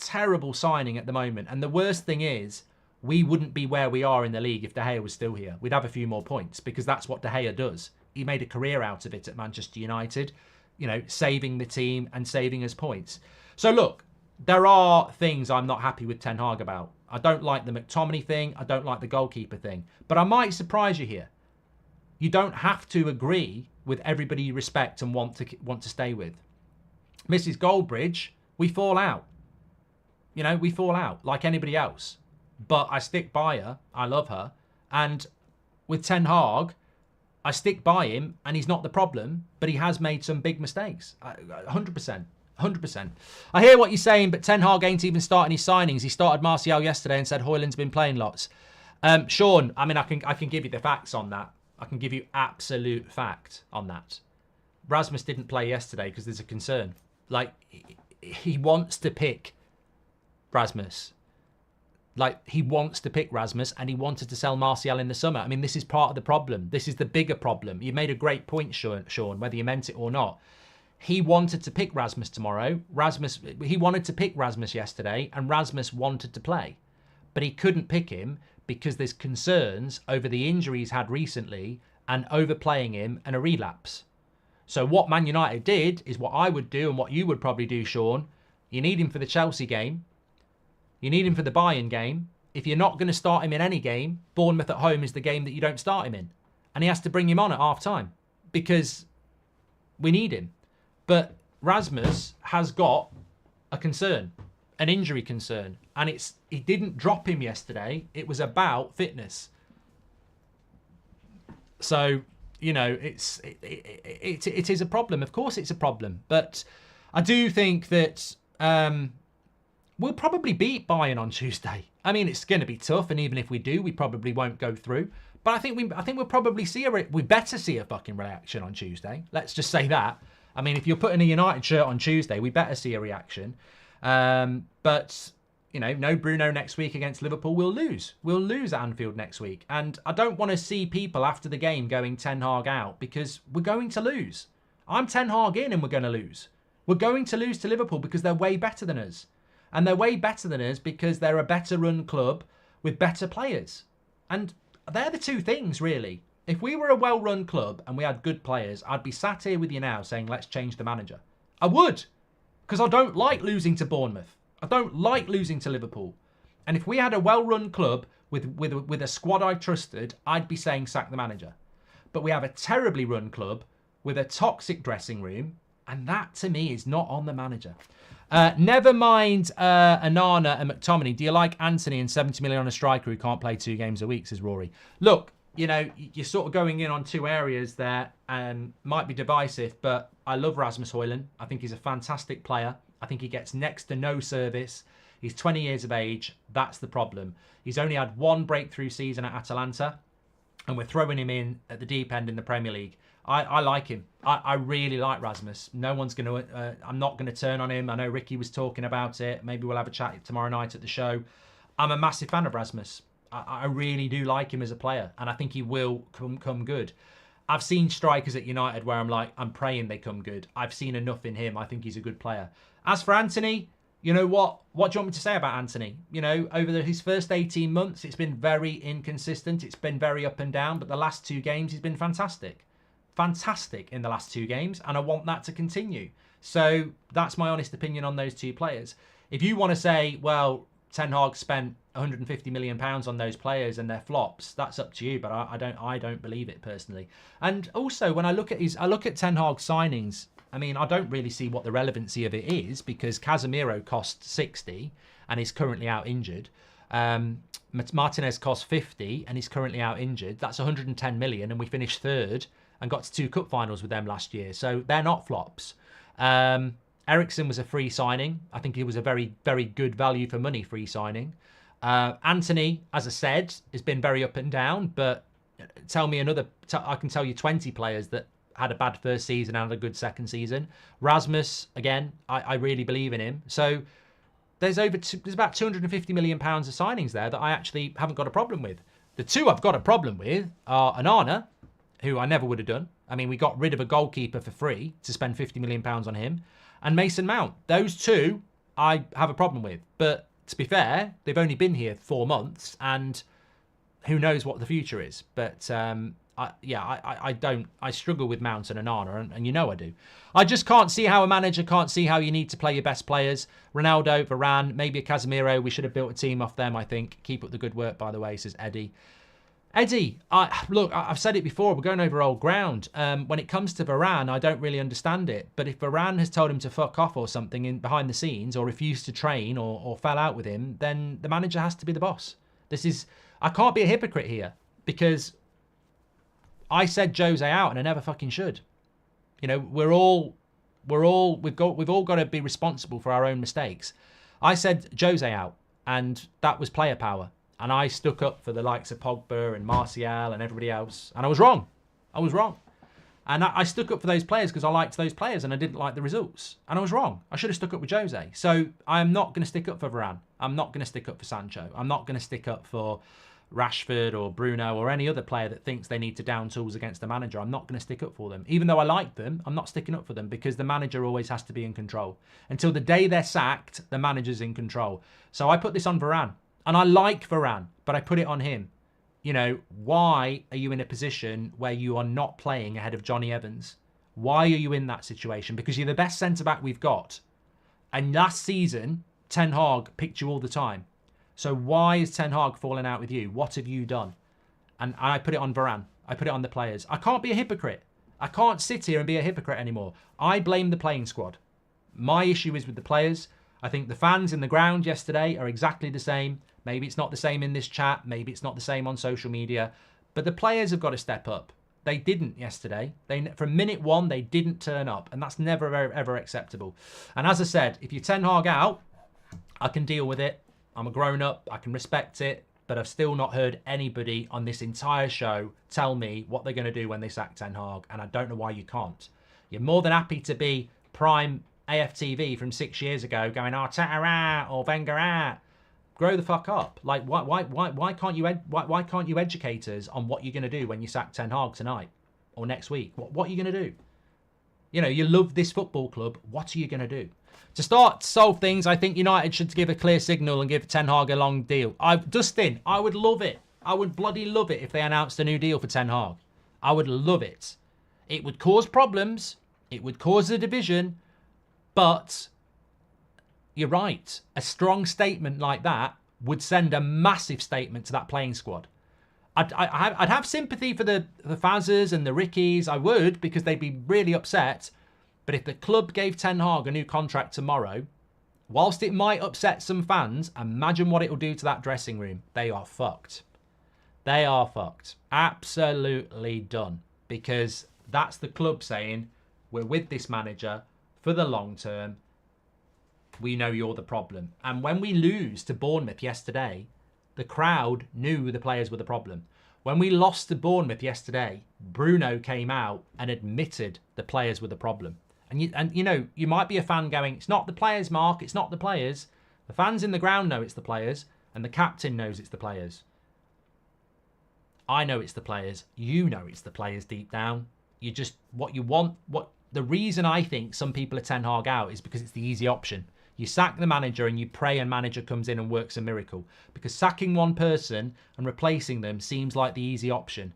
Terrible signing at the moment. And the worst thing is, we wouldn't be where we are in the league if De Gea was still here. We'd have a few more points because that's what De Gea does. He made a career out of it at Manchester United, you know, saving the team and saving us points. So look, there are things I'm not happy with Ten Hag about. I don't like the McTominay thing. I don't like the goalkeeper thing. But I might surprise you here. You don't have to agree with everybody you respect and want to stay with. Mrs. Goldbridge, we fall out. You know, we fall out like anybody else. But I stick by her. I love her. And with Ten Hag, I stick by him and he's not the problem, but he has made some big mistakes. 100%. 100%. I hear what you're saying, but Ten Hag ain't even starting his signings. He started Martial yesterday and said Højlund's been playing lots. Sean, I mean, I can give you the facts on that. I can give you absolute fact on that. Rasmus didn't play yesterday because there's a concern. Like, he wants to pick Rasmus. Like, he wants to pick Rasmus and he wanted to sell Martial in the summer. I mean, this is part of the problem. This is the bigger problem. You made a great point, Sean, whether you meant it or not. He wanted to pick Rasmus tomorrow. He wanted to pick Rasmus yesterday and Rasmus wanted to play. But he couldn't pick him because there's concerns over the injury he's had recently and overplaying him and a relapse. So what Man United did is what I would do and what you would probably do, Sean. You need him for the Chelsea game. You need him for the Bayern game. If you're not going to start him in any game, Bournemouth at home is the game that you don't start him in. And he has to bring him on at half-time because we need him. But Rasmus has got a concern, an injury concern. And he didn't drop him yesterday. It was about fitness. So, you know, it is a problem. Of course it's a problem. But I do think that we'll probably beat Bayern on Tuesday. I mean, it's going to be tough. And even if we do, we probably won't go through. But I think we'll probably we better see a fucking reaction on Tuesday. Let's just say that. I mean, if you're putting a United shirt on Tuesday, we better see a reaction. But, you know, no Bruno next week against Liverpool. We'll lose. We'll lose at Anfield next week. And I don't want to see people after the game going Ten Hag out because we're going to lose. I'm Ten Hag in and we're going to lose. We're going to lose to Liverpool because they're way better than us. And they're way better than us because they're a better run club with better players. And they're the two things, really. If we were a well-run club and we had good players, I'd be sat here with you now saying, let's change the manager. I would, because I don't like losing to Bournemouth. I don't like losing to Liverpool. And if we had a well-run club with a squad I trusted, I'd be saying sack the manager. But we have a terribly run club with a toxic dressing room, and that to me is not on the manager. Never mind Anana and McTominay. Do you like Anthony and 70 million on a striker who can't play 2 games a week, says Rory. Look, you know, you're sort of going in on 2 areas there and might be divisive, but I love Rasmus Højlund. I think he's a fantastic player. I think he gets next to no service. He's 20 years of age. That's the problem. He's only had 1 breakthrough season at Atalanta, and we're throwing him in at the deep end in the Premier League. I like him. I really like Rasmus. No one's going to... I'm not going to turn on him. I know Ricky was talking about it. Maybe we'll have a chat tomorrow night at the show. I'm a massive fan of Rasmus. I really do like him as a player, and I think he will come good. I've seen strikers at United where I'm like, I'm praying they come good. I've seen enough in him. I think he's a good player. As for Anthony, you know what? What do you want me to say about Anthony? You know, over his first 18 months, it's been very inconsistent. It's been very up and down, but the last 2 games, he's been fantastic. Fantastic in the last 2 games, and I want that to continue. So that's my honest opinion on those 2 players. If you want to say, well, Ten Hag spent 150 million pounds on those players and they're flops, that's up to you, but I don't believe it personally. And also, when I look at Ten Hag's signings, I mean, I don't really see what the relevancy of it is, because Casemiro cost 60 and is currently out injured. Martinez cost 50 and is currently out injured. That's 110 million, and we finished 3rd and got to 2 cup finals with them last year. So they're not flops. Eriksen was a free signing. I think it was a very, very good value for money free signing. Anthony, as I said, has been very up and down, but tell me I can tell you 20 players that had a bad first season and had a good second season. Rasmus, again, I really believe in him. So there's about 250 million pounds of signings there that I actually haven't got a problem with. The 2 I've got a problem with are Anana, who I never would have done. I mean, we got rid of a goalkeeper for free to spend 50 million pounds on him. And Mason Mount. Those 2 I have a problem with. But to be fair, they've only been here 4 months, and who knows what the future is. But I struggle with Mount and Anana, and you know I do. I just can't see how a manager can't see how you need to play your best players. Ronaldo, Varane, maybe a Casemiro. We should have built a team off them, I think. Keep up the good work, by the way, says Eddie. Eddie, look, I've said it before, we're going over old ground. When it comes to Varane, I don't really understand it. But if Varane has told him to fuck off or something behind the scenes, or refused to train, or fell out with him, then the manager has to be the boss. I can't be a hypocrite here, because I said Jose out, and I never fucking should. You know, we've all got to be responsible for our own mistakes. I said Jose out, and that was player power. And I stuck up for the likes of Pogba and Martial and everybody else. And I was wrong. And I stuck up for those players because I liked those players and I didn't like the results. And I was wrong. I should have stuck up with Jose. So I am not going to stick up for Varane. I'm not going to stick up for Sancho. I'm not going to stick up for Rashford or Bruno or any other player that thinks they need to down tools against the manager. I'm not going to stick up for them. Even though I like them, I'm not sticking up for them, because the manager always has to be in control. Until the day they're sacked, the manager's in control. So I put this on Varane. And I like Varane, but I put it on him. You know, why are you in a position where you are not playing ahead of Johnny Evans? Why are you in that situation? Because you're the best centre-back we've got. And last season, Ten Hag picked you all the time. So why is Ten Hag falling out with you? What have you done? And I put it on Varane. I put it on the players. I can't be a hypocrite. I can't sit here and be a hypocrite anymore. I blame the playing squad. My issue is with the players. I think the fans in the ground yesterday are exactly the same. Maybe it's not the same in this chat. Maybe it's not the same on social media. But the players have got to step up. They didn't yesterday. From minute 1, they didn't turn up. And that's never, ever acceptable. And as I said, if you Ten Hag out, I can deal with it. I'm a grown-up. I can respect it. But I've still not heard anybody on this entire show tell me what they're going to do when they sack Ten Hag. And I don't know why you can't. You're more than happy to be prime AFTV from 6 years ago going, Arteta out or Wenger out. Grow the fuck up. Like, why can't you educate us on what you're going to do when you sack Ten Hag tonight or next week? What are you going to do? You know, you love this football club. What are you going to do? To start to solve things, I think United should give a clear signal and give Ten Hag a long deal. Dustin, I would love it. I would bloody love it if they announced a new deal for Ten Hag. I would love it. It would cause problems. It would cause a division. But you're right. A strong statement like that would send a massive statement to that playing squad. I'd have sympathy for the Fazers and the Rickies. I would, because they'd be really upset. But if the club gave Ten Hag a new contract tomorrow, whilst it might upset some fans, imagine what it'll do to that dressing room. They are fucked. They are fucked. Absolutely done. Because that's the club saying, we're with this manager for the long term. We know you're the problem. And when we lose to Bournemouth yesterday, the crowd knew the players were the problem. When we lost to Bournemouth yesterday, Bruno came out and admitted the players were the problem. And you know, you might be a fan going, it's not the players, Mark, it's not the players. The fans in the ground know it's the players, and the captain knows it's the players. I know it's the players. You know it's the players deep down. You just, what you want, the reason I think some people are Ten Hag out is because it's the easy option. You sack the manager and you pray a manager comes in and works a miracle. Because sacking one person and replacing them seems like the easy option.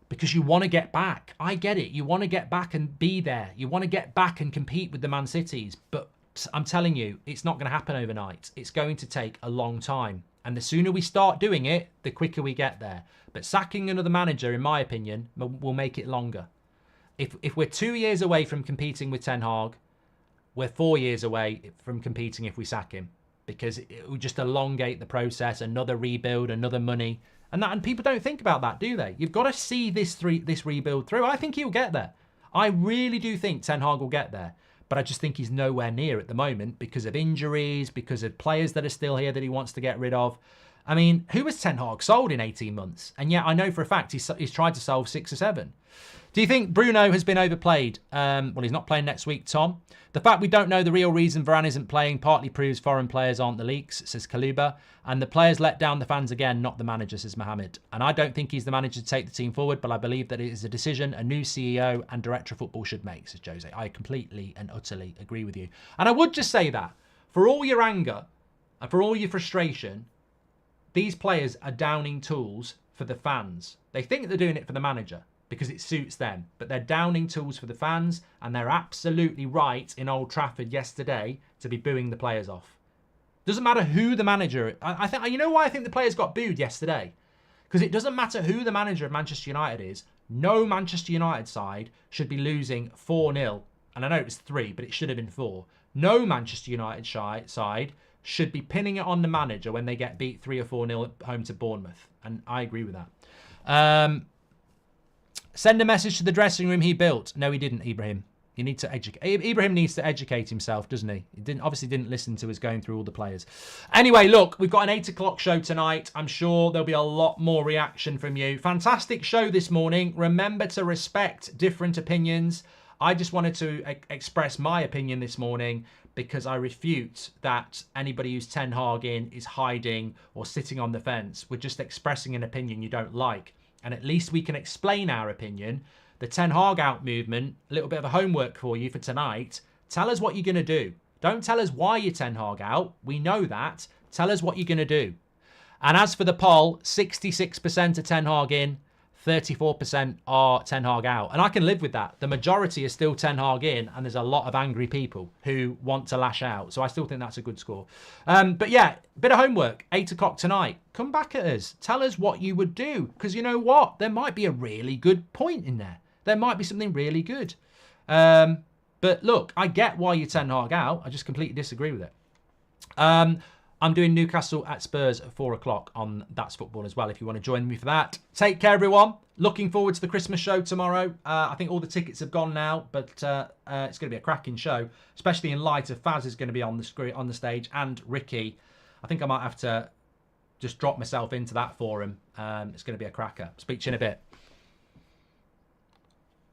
Because you want to get back. I get it. You want to get back and be there. You want to get back and compete with the Man Cities. But I'm telling you, it's not going to happen overnight. It's going to take a long time. And the sooner we start doing it, the quicker we get there. But sacking another manager, in my opinion, will make it longer. If we're 2 years away from competing with Ten Hag, we're 4 years away from competing if we sack him. Because it will just elongate the process, another rebuild, another money. And people don't think about that, do they? You've got to see this rebuild through. I think he'll get there. I really do think Ten Hag will get there. But I just think he's nowhere near at the moment because of injuries, because of players that are still here that he wants to get rid of. I mean, who has Ten Hag sold in 18 months? And yet I know for a fact he's tried to sell 6 or 7. Do you think Bruno has been overplayed? Well, he's not playing next week, Tom. The fact we don't know the real reason Varane isn't playing partly proves foreign players aren't the leaks, says Kaluba. And the players let down the fans again, not the manager, says Mohammed. And I don't think he's the manager to take the team forward, but I believe that it is a decision a new CEO and director of football should make, says Jose. I completely and utterly agree with you. And I would just say that, for all your anger and for all your frustration, these players are downing tools for the fans. They think they're doing it for the manager because it suits them, but they're downing tools for the fans, and they're absolutely right in Old Trafford yesterday to be booing the players off. Doesn't matter who the manager. I think, you know why I think the players got booed yesterday? Because it doesn't matter who the manager of Manchester United is. No Manchester United side should be losing 4-0. And I know it was 3, but it should have been 4. No Manchester United side should be pinning it on the manager when they get beat 3 or 4-0 at home to Bournemouth. And I agree with that. Send a message to the dressing room he built. No, he didn't, Ibrahim. You need to educate. Ibrahim needs to educate himself, doesn't he? He obviously didn't listen to us going through all the players. Anyway, look, we've got an 8 o'clock show tonight. I'm sure there'll be a lot more reaction from you. Fantastic show this morning. Remember to respect different opinions. I just wanted to express my opinion this morning because I refute that anybody who's Ten Hag in is hiding or sitting on the fence. We're just expressing an opinion you don't like. And at least we can explain our opinion. The Ten Hag out movement, a little bit of a homework for you for tonight. Tell us what you're going to do. Don't tell us why you're Ten Hag out. We know that. Tell us what you're going to do. And as for the poll, 66% are Ten Hag in, 34% are Ten Hag out. And I can live with that. The majority is still Ten Hag in, and there's a lot of angry people who want to lash out. So I still think that's a good score. But yeah, bit of homework, 8 o'clock tonight. Come back at us. Tell us what you would do. Because you know what? There might be a really good point in there. There might be something really good. But look, I get why you're Ten Hag out. I just completely disagree with it. I'm doing Newcastle at Spurs at 4 o'clock on That's Football as well, if you want to join me for that. Take care, everyone. Looking forward to the Christmas show tomorrow. I think all the tickets have gone now, but it's going to be a cracking show, especially in light of Faz is going to be on the stage and Ricky. I think I might have to just drop myself into that forum. It's going to be a cracker. Speak to you in a bit.